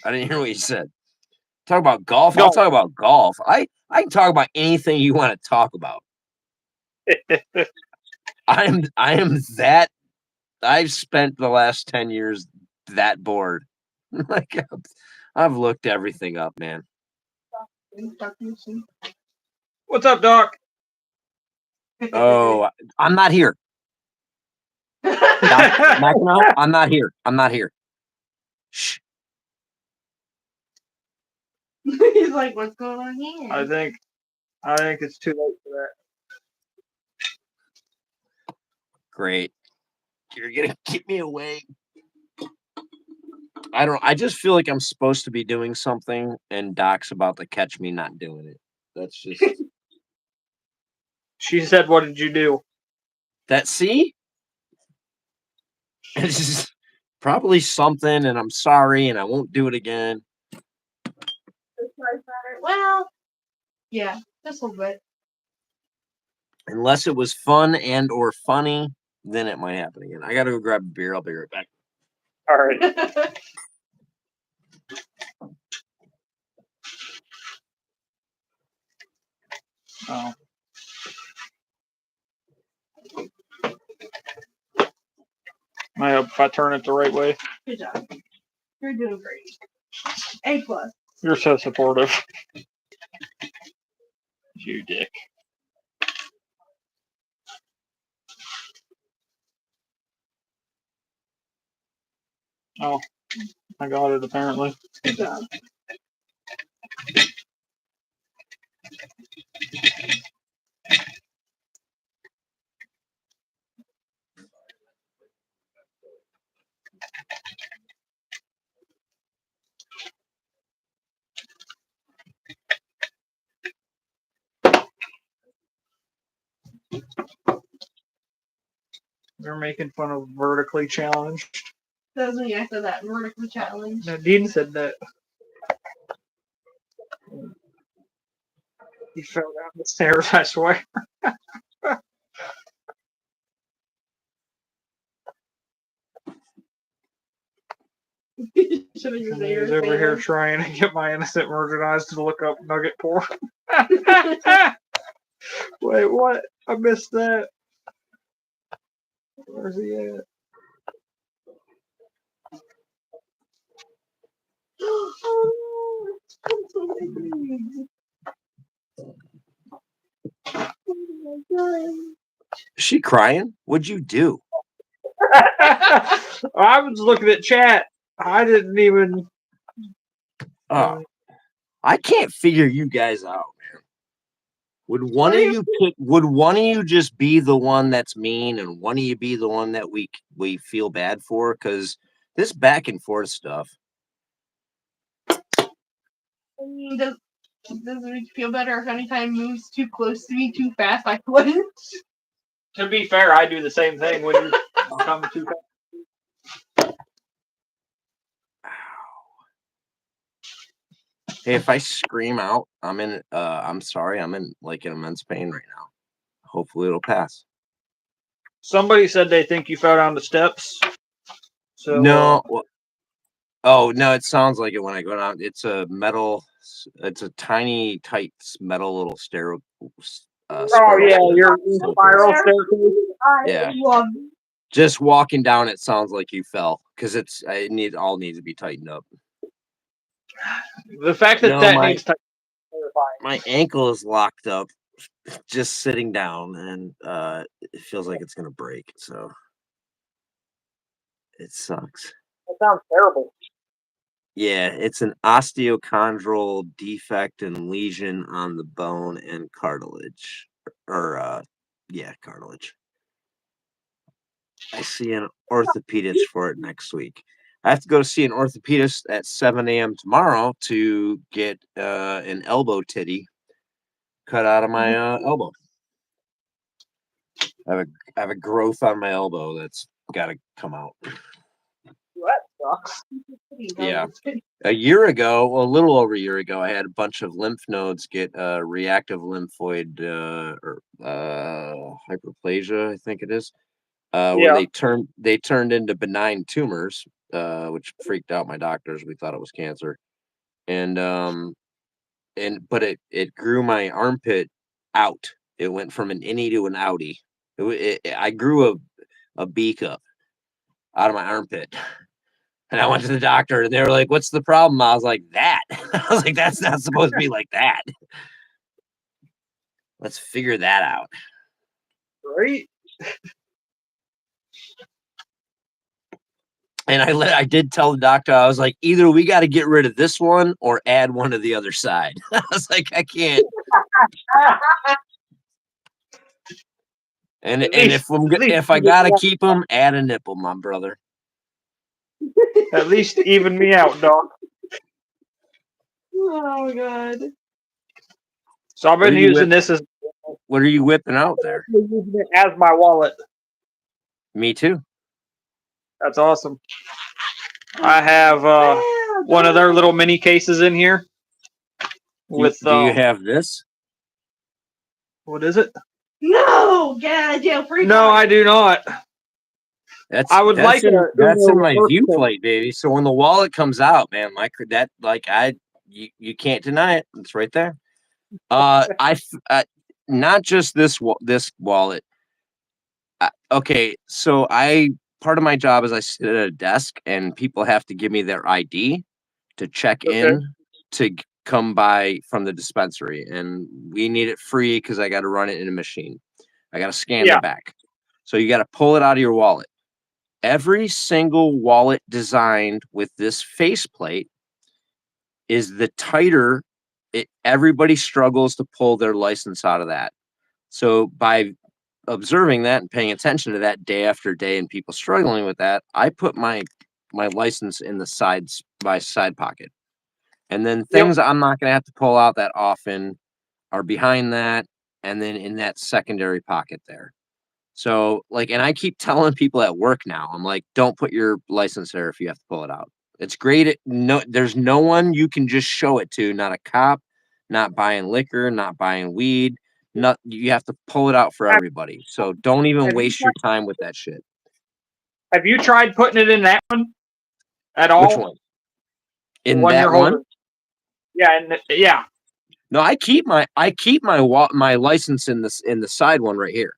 I didn't hear what you said. Talk about golf? I'll talk about golf. I can talk about anything you want to talk about. I am that I've spent the last 10 years that bored. Like I've looked everything up, man. What's up, Doc? Oh, I'm not here. I'm not here. I'm not here. Shh. He's like, what's going on here? I think it's too late for that. Great. You're gonna keep me away. I just feel like I'm supposed to be doing something and Doc's about to catch me not doing it. That's just She said, what did you do? that. See? It's just probably something, and I'm sorry, and I won't do it again. Well, yeah, just a little bit. Unless it was fun and or funny, then it might happen again. I gotta go grab a beer. I'll be right back. All right. Oh. I hope if I turn it the right way. Good job. You're doing great. A+. You're so supportive. You dick. Oh, I got it apparently. Good job. They're making fun of vertically challenged. That was when you said that vertically challenged. No, Dean said that. He fell down the stairs, I swear. He's over here trying to get my innocent virgin eyes to look up nugget porn. Wait, what? I missed that. Where's he at? Is she crying? What'd you do? I was looking at chat. I didn't even. Oh, I can't figure you guys out, man. Would one of you pick? Would one of you just be the one that's mean, and one of you be the one that we feel bad for? Because this back and forth stuff. I mean, does it make you feel better if anytime moves too close to me too fast, I flinch? To be fair, I do the same thing when you come too fast. Hey, if I scream out, I'm sorry, I'm in like in immense pain right now. Hopefully it'll pass. Somebody said they think you fell down the steps. So no. Oh no, it sounds like it when I go down. It's a tiny, tight metal little stair. Oh yeah, your spiral staircase. Yeah. Just walking down, it sounds like you fell because all needs to be tightened up. The fact that needs to my ankle is locked up just sitting down, and it feels like it's gonna break. So it sucks. That sounds terrible. Yeah, it's an osteochondral defect and lesion on the bone and cartilage, or cartilage. I see an orthopedist for it next week. I have to go to see an orthopedist at 7 a.m. tomorrow to get an elbow titty cut out of my elbow. I have a growth on my elbow that's got to come out. That sucks. Yeah. A year ago, well, a little over a year ago, I had a bunch of lymph nodes get reactive lymphoid or hyperplasia, I think it is, where they turned into benign tumors, which freaked out my doctors. We thought it was cancer, but it grew my armpit out. It went from an innie to an outie. I grew a B cup out of my armpit. And I went to the doctor and they were like, "What's the problem?" I was like, "That." I was like, "That's not supposed to be like that. Let's figure that out." Right? And I did tell the doctor, I was like, "Either we got to get rid of this one or add one to the other side." I was like, "I can't." And if I gotta keep them, add a nipple, my brother. At least even me out, dog. Oh god. So I've been using this as What are you whipping out there? using it as my wallet. Me too. That's awesome. I have one of their little mini cases in here. With do you have this? What is it? No, get out of jail free. No, I do not. That's I would like in, a that's in my reverse view case. plate, baby. So when the wallet comes out, man, you can't deny it. It's right there. Not just this wallet. Okay, so part of my job is I sit at a desk and people have to give me their ID to check in to come by from the dispensary, and we need it free because I got to run it in a machine. I got to scan the back. So you got to pull it out of your wallet. Every single wallet designed with this faceplate is the tighter. Everybody struggles to pull their license out of that. So by observing that and paying attention to that day after day and people struggling with that, I put my license in the side pocket. And then things I'm not going to have to pull out that often are behind that and then in that secondary pocket there. So and I keep telling people at work now, I'm like, don't put your license there if you have to pull it out. It's great. There's no one you can just show it to, not a cop, not buying liquor, not buying weed. You have to pull it out for everybody. So don't even waste your time with that shit. Have you tried putting it in that one at all? Which one? In that one? Yeah. No, I keep my license in the side one right here.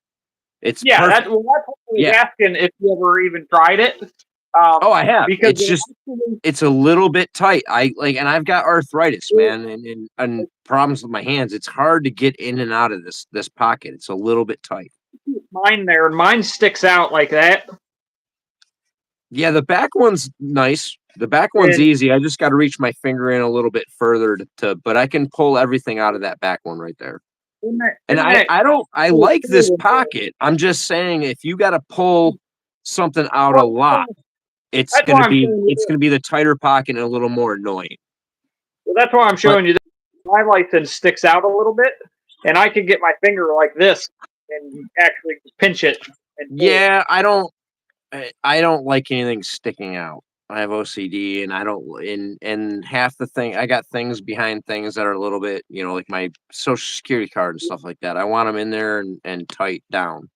It's that's what I was asking if you ever even tried it. I have. Because it's a little bit tight. And I've got arthritis, man, and problems with my hands. It's hard to get in and out of this pocket. It's a little bit tight. Mine there, and mine sticks out like that. Yeah, the back one's nice. The back one's easy. I just got to reach my finger in a little bit further but I can pull everything out of that back one right there. I like this pocket. I'm just saying, if you got to pull something out a lot, it's gonna be the tighter pocket and a little more annoying. Well, that's why I'm showing you that my license sticks out a little bit, and I can get my finger like this and actually pinch it. Yeah, I don't like anything sticking out. I have OCD, and I don't. And half the thing, I got things behind things that are a little bit, like my Social Security card and stuff like that. I want them in there and tight down.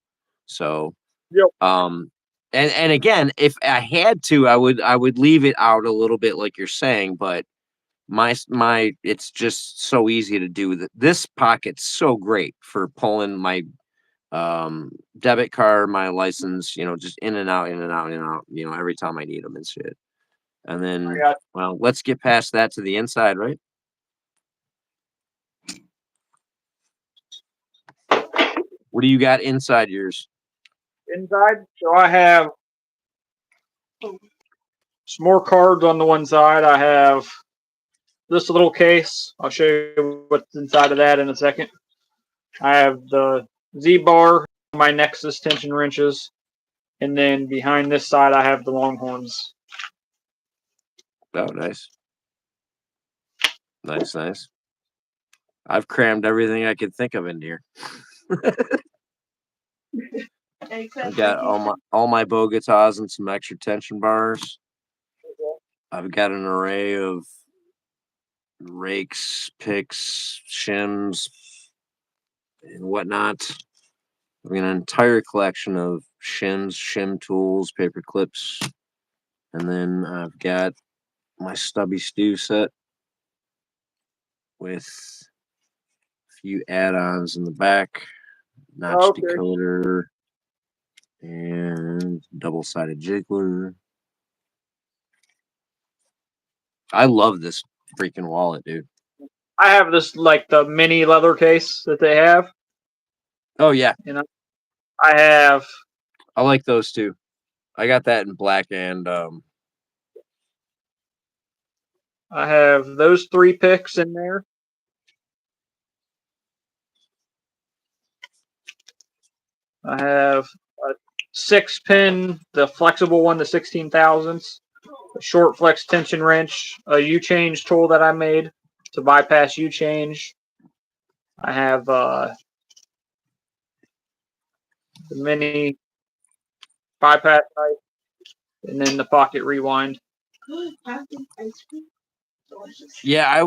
So, and again, if I had to, I would leave it out a little bit, like you're saying. But it's just so easy to do. This pocket's so great for pulling my debit card, my license, just in and out, every time I need them and shit. And then, well, let's get past that to the inside, right? What do you got inside yours? Inside, so I have some more cards on the one side. I have this little case. I'll show you what's inside of that in a second. I have the Z-bar, my Nexus tension wrenches. And then behind this side, I have the Longhorns. Oh, nice. Nice. I've crammed everything I could think of in here. Except I've got all my bow guitars and some extra tension bars. I've got an array of rakes, picks, shims, and whatnot. I've got an entire collection of shims, shim tools, paper clips, and then I've got my stubby stew set with a few add-ons in the back, notch decoder, and double-sided jiggler. I love this freaking wallet, dude. I have this like the mini leather case that they have. Oh yeah, And I have. I like those too. I got that in black and I have those 3 picks in there. I have a 6-pin, the flexible one, the 16 thousandths, a short flex tension wrench, a U-change tool that I made to bypass U-change. I have the mini bypass knife, and then the pocket rewind. yeah,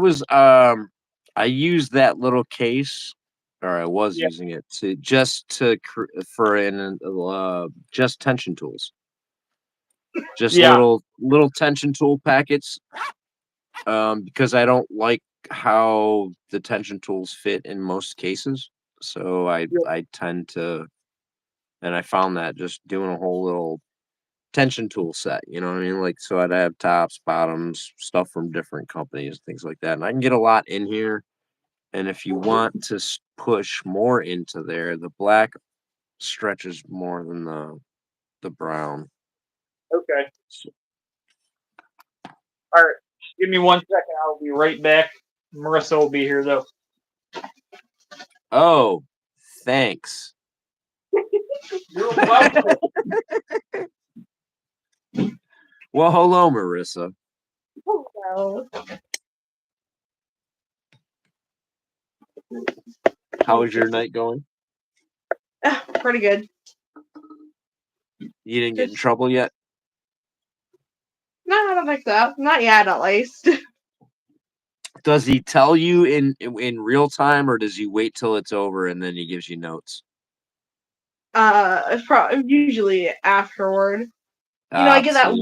I used that little case, or I was using it to just tension tools, just little tension tool packets, because I don't like how the tension tools fit in most cases, so I tend to, and I found that just doing a whole little tension tool set, you know what I mean? Like, so I'd have tops, bottoms, stuff from different companies, things like that. And I can get a lot in here. And if you want to push more into there, the black stretches more than the brown. Okay. All right. Give me 1 second. I'll be right back. Marissa will be here, though. Oh, thanks. You're welcome. Well, hello, Marissa. Hello. How is your night going? Pretty good. You didn't get in trouble yet? No, I don't think so. Not yet, at least. Does he tell you in real time, or does he wait till it's over and then he gives you notes? It's usually afterward. I get that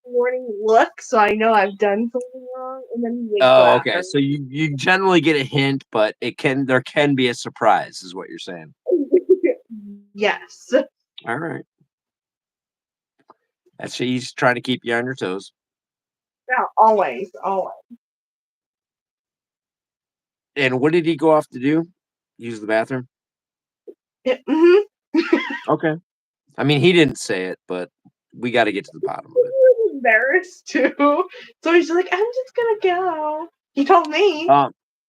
warning look, so I know I've done something wrong, and then he waits till okay. after. So you generally get a hint, but there can be a surprise, is what you're saying. Yes. All right. He's trying to keep you on your toes. Yeah, always. And what did he go off to do? Use the bathroom? Mm-hmm. Okay. I mean, he didn't say it, but we got to get to the bottom of it. He was embarrassed too, so he's like, "I'm just gonna go." He told me.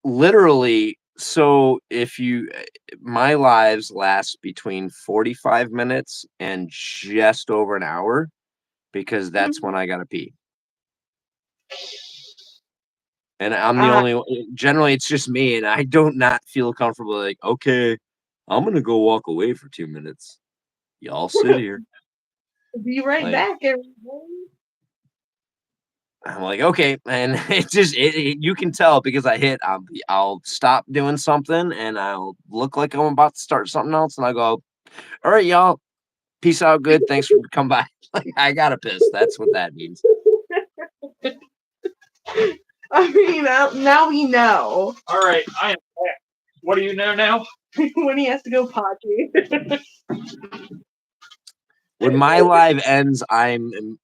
Literally. So my lives last between 45 minutes and just over an hour, because that's when I gotta pee. And I'm the only one. Generally, it's just me, and I don't not feel comfortable. Like, okay, I'm gonna go walk away for 2 minutes. Y'all sit here. Be right back, everybody. I'm like, okay, and you can tell because I'll stop doing something and I'll look like I'm about to start something else, and I go, all right, y'all, peace out, good, thanks for coming by. Like, I gotta piss. That's what that means. I mean, now we know. All right, I am back. What do you know now? When he has to go potty. When my live ends, I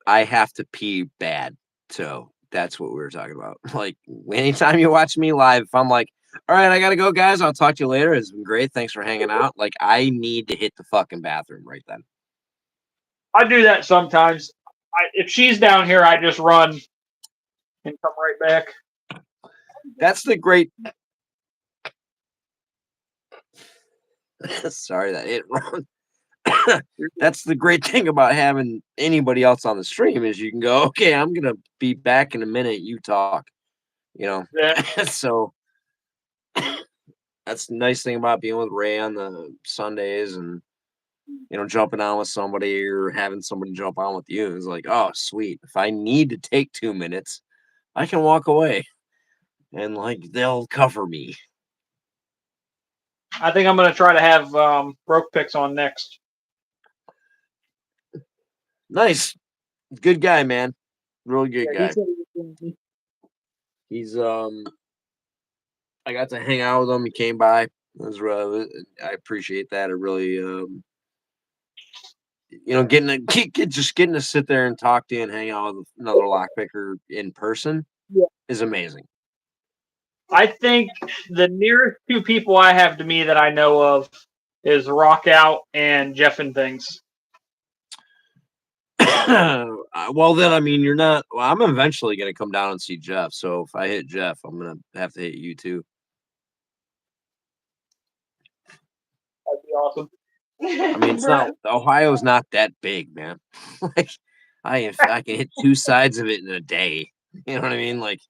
have to pee bad. So that's what we were talking about. Like, anytime you watch me live, if I'm like, all right, I gotta go, guys, I'll talk to you later. It's been great. Thanks for hanging out. Like, I need to hit the fucking bathroom right then. I do that sometimes. If she's down here, I just run and come right back. That's the great. Sorry that hit wrong. That's the great thing about having anybody else on the stream is you can go, okay, I'm gonna be back in a minute. You talk, you know. Yeah. So that's the nice thing about being with Ray on the Sundays and jumping on with somebody or having somebody jump on with you. It's like, oh, sweet. If I need to take 2 minutes, I can walk away and like they'll cover me. I think I'm gonna try to have broke picks on next. Nice. Good guy, man. Really good Yeah, guy. he said he was gonna- He's I got to hang out with him. He came by. It was really, I appreciate that. It really just getting to sit there and talk to you and hang out with another lockpicker in person is amazing. I think the nearest two people I have to me that I know of is Rock Out and Jeff and Things. Well, then, I mean, you're not. Well, I'm eventually going to come down and see Jeff. So if I hit Jeff, I'm going to have to hit you too. That'd be awesome. I mean, it's not Ohio's not that big, man. Like, I can hit two sides of it in a day. You know what I mean? Like,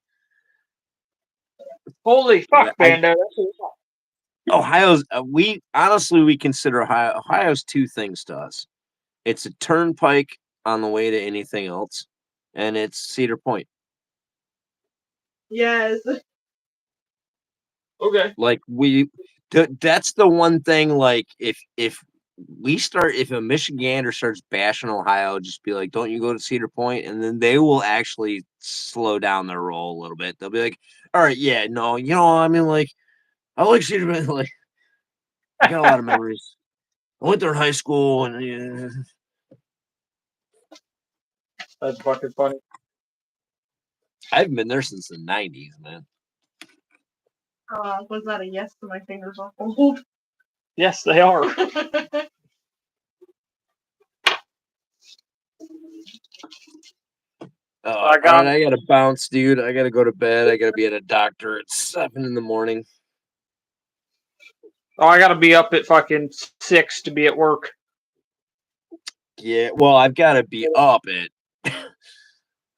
Holy fuck, Bando! Ohio's. We consider Ohio's two things to us. It's a turnpike on the way to anything else, and it's Cedar Point. Yes. Okay. Like that's the one thing. Like if a Michigander starts bashing Ohio, just be like, "Don't you go to Cedar Point?" And then they will actually slow down their roll a little bit. They'll be like, "All right, yeah, no, I mean, like, I like Cedar Point. Like, I got a lot of memories. I went there in high school, and yeah." That's fucking funny. I haven't been there since the '90s, man. Was that a yes to my fingers are cold? Yes, they are. I gotta bounce, dude. I gotta go to bed. I gotta be at a doctor at 7 in the morning. Oh, I gotta be up at fucking 6 to be at work. Yeah, well, I've got to be up at.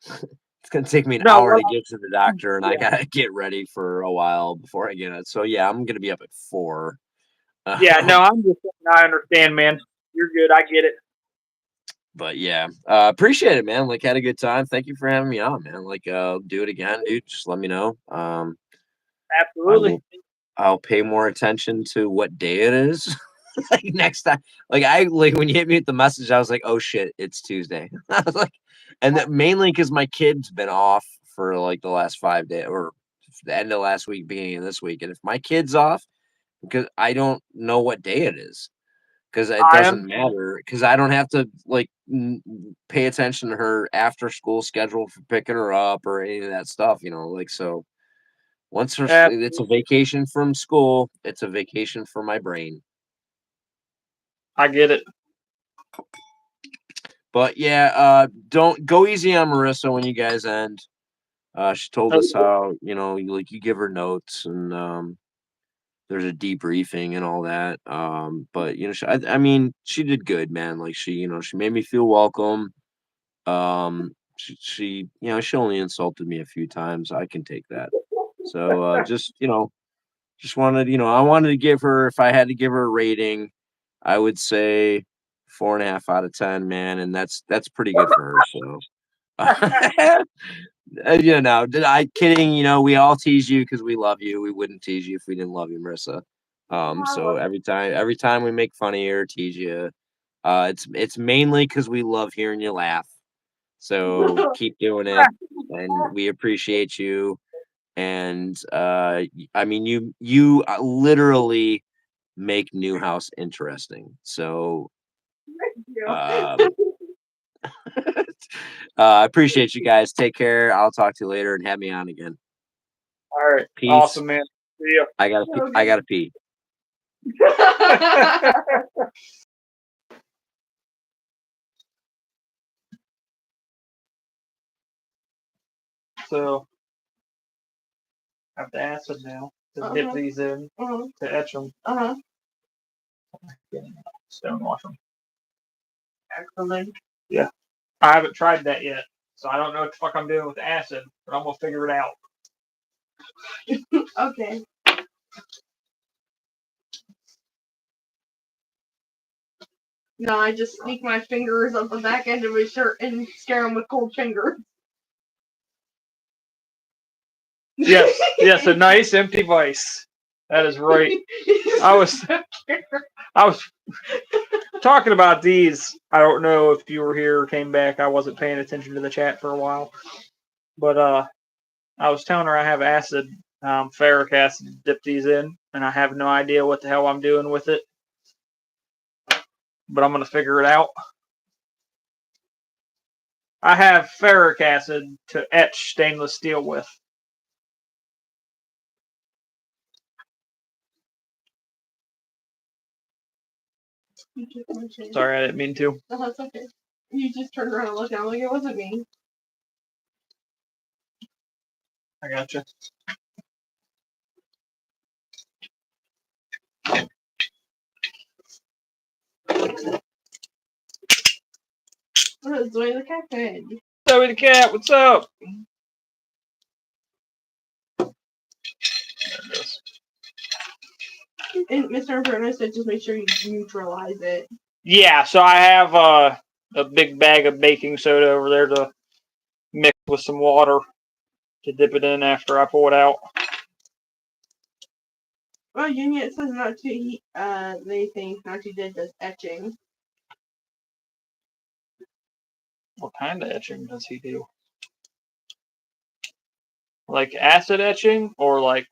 It's gonna take me an hour to get to the doctor, and I gotta get ready for a while before I get it. So yeah, I'm gonna be up at 4. Yeah, no, I'm just saying I understand, man. You're good. I get it. But yeah, appreciate it, man. Like, had a good time. Thank you for having me on, man. Like, do it again, dude. Just let me know. Absolutely. I'll pay more attention to what day it is. Like next time, like when you hit me with the message, I was like, oh shit, it's Tuesday. I was like, and that mainly because my kid's been off for like the last 5 days or the end of last week, beginning of this week. And if my kid's off, because I don't know what day it is, because it doesn't matter, because I don't have to like pay attention to her after school schedule for picking her up or any of that stuff, like so. Once it's a vacation from school, it's a vacation for my brain. I get it. But yeah, don't go easy on Marissa when you guys end. She told us how, you give her notes and there's a debriefing and all that. But I mean, she did good, man. Like she made me feel welcome. She only insulted me a few times. I can take that. So just wanted, I wanted to give her, if I had to give her a rating, I would say 4.5 out of 10, man, and that's pretty good for her. So, I kidding. We all tease you because we love you. We wouldn't tease you if we didn't love you, Marissa. So every time we make fun of you or tease you, it's mainly because we love hearing you laugh. So keep doing it, and we appreciate you. And I mean, you literally make Newhouse interesting. So I appreciate you guys. Take care. I'll talk to you later and have me on again. All right. Peace. Awesome, man. See ya. I gotta pee. So I have to acid now to dip these in to etch them. Stone wash them. actually. I haven't tried that yet, so I don't know what the fuck I'm doing with acid, but I'm gonna figure it out. Okay. No, I just sneak my fingers up the back end of his shirt and scare him with cold fingers. Yes, a nice empty vice. That is right. I was talking about these. I don't know if you were here or came back. I wasn't paying attention to the chat for a while, but I was telling her I have acid, ferric acid, to dip these in, and I have no idea what the hell I'm doing with it, but I'm gonna figure it out. I have ferric acid to etch stainless steel with. Sorry, I didn't mean to. No, that's okay. You just turned around and looked down like it wasn't me. I gotcha. What is Zoe the cat head? Zoe the cat, what's up? And Mr. Inferno said just make sure you neutralize it. Yeah, so I have a big bag of baking soda over there to mix with some water to dip it in after I pull it out. Well, Union it says not to heat, they think not to did this etching. What kind of etching does he do? Like acid etching or like...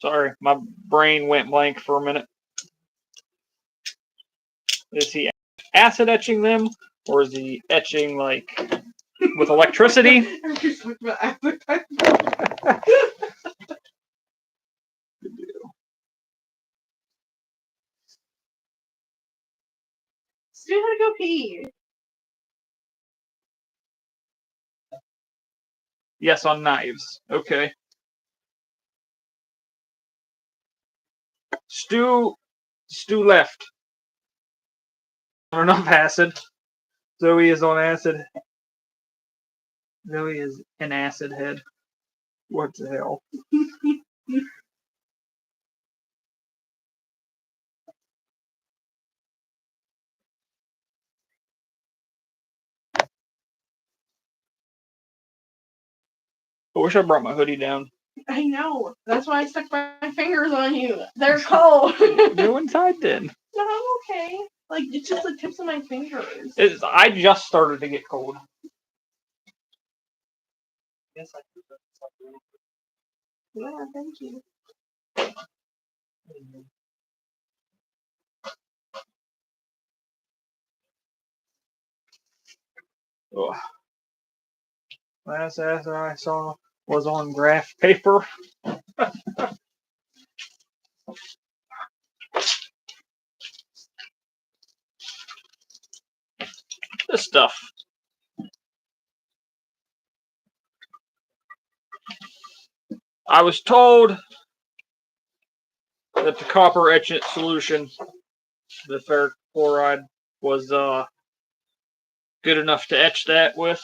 Sorry, my brain went blank for a minute. Is he acid etching them, or is he etching like with electricity? Stu had to go pee. Yes, on knives. Okay. Stu left. Not enough acid. Zoe is on acid. Zoe is an acid head. What the hell? I wish I brought my hoodie down. I know. That's why I stuck my fingers on you. They're cold. Go inside then. No, I'm okay. Like, it's just the tips of my fingers. I just started to get cold. Yes, I do. Yeah, thank you. Ugh. Last answer I saw was on graph paper. This stuff. I was told that the copper etchant solution, the ferric chloride, was good enough to etch that with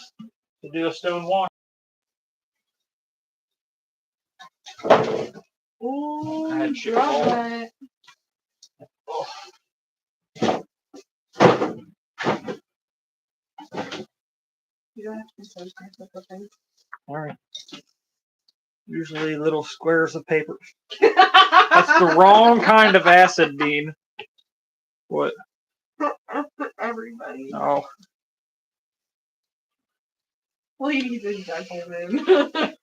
to do a stone wash. Ooh, I had shit drop all- that. Oh. You don't have to be so technical things. All right. Usually little squares of paper. That's the wrong kind of acid, Dean. What? Everybody. Oh. Ladies and gentlemen.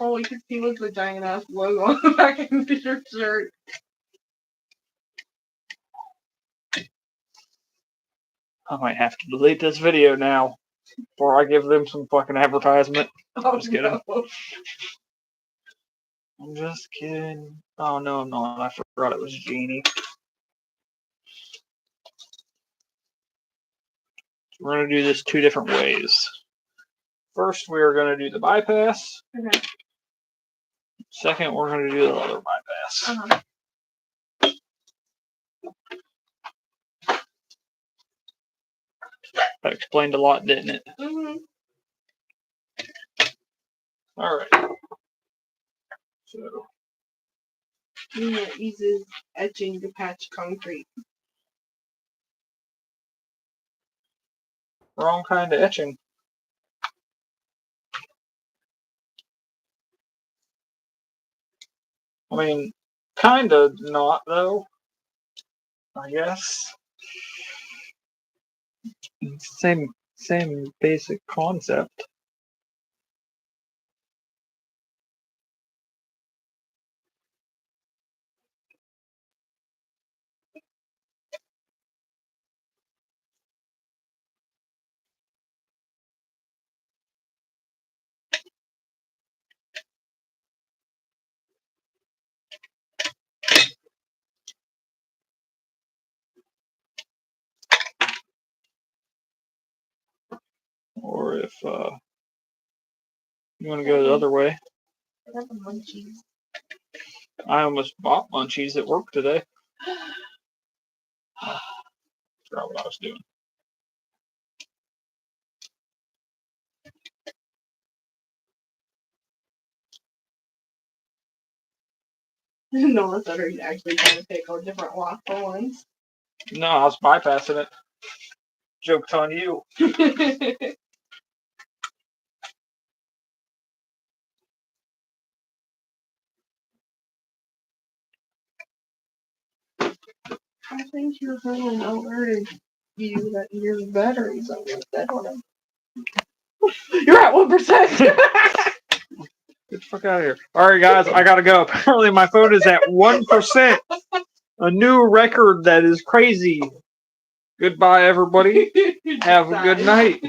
All we could see was the giant ass logo on the back of your shirt. I might have to delete this video now before I give them some fucking advertisement. Oh, Just kidding. no. I'm just kidding. Oh no, I'm not. I forgot it was Jeannie. We're gonna do this 2 different ways. First, we are gonna do the bypass. Okay. Second, we're gonna do the other bypass. Uh-huh. That explained a lot, didn't it? Mm-hmm. All right. So It uses etching to patch concrete. wrong kind of etching. I mean, kind of not though. I guess. Same basic concept. Or if you want to go the other way. I got the munchies. I almost bought munchies at work today. Forgot what I was doing. No, I thought he's actually trying to pick a different lock for once. No, I was bypassing it. Joke's on you. I think you're going over to you that your batteries are dead on him. You're at 1%. Get the fuck out of here. Alright guys, I gotta go. Apparently my phone is at 1%. A new record that is crazy. Goodbye everybody. Have a good night.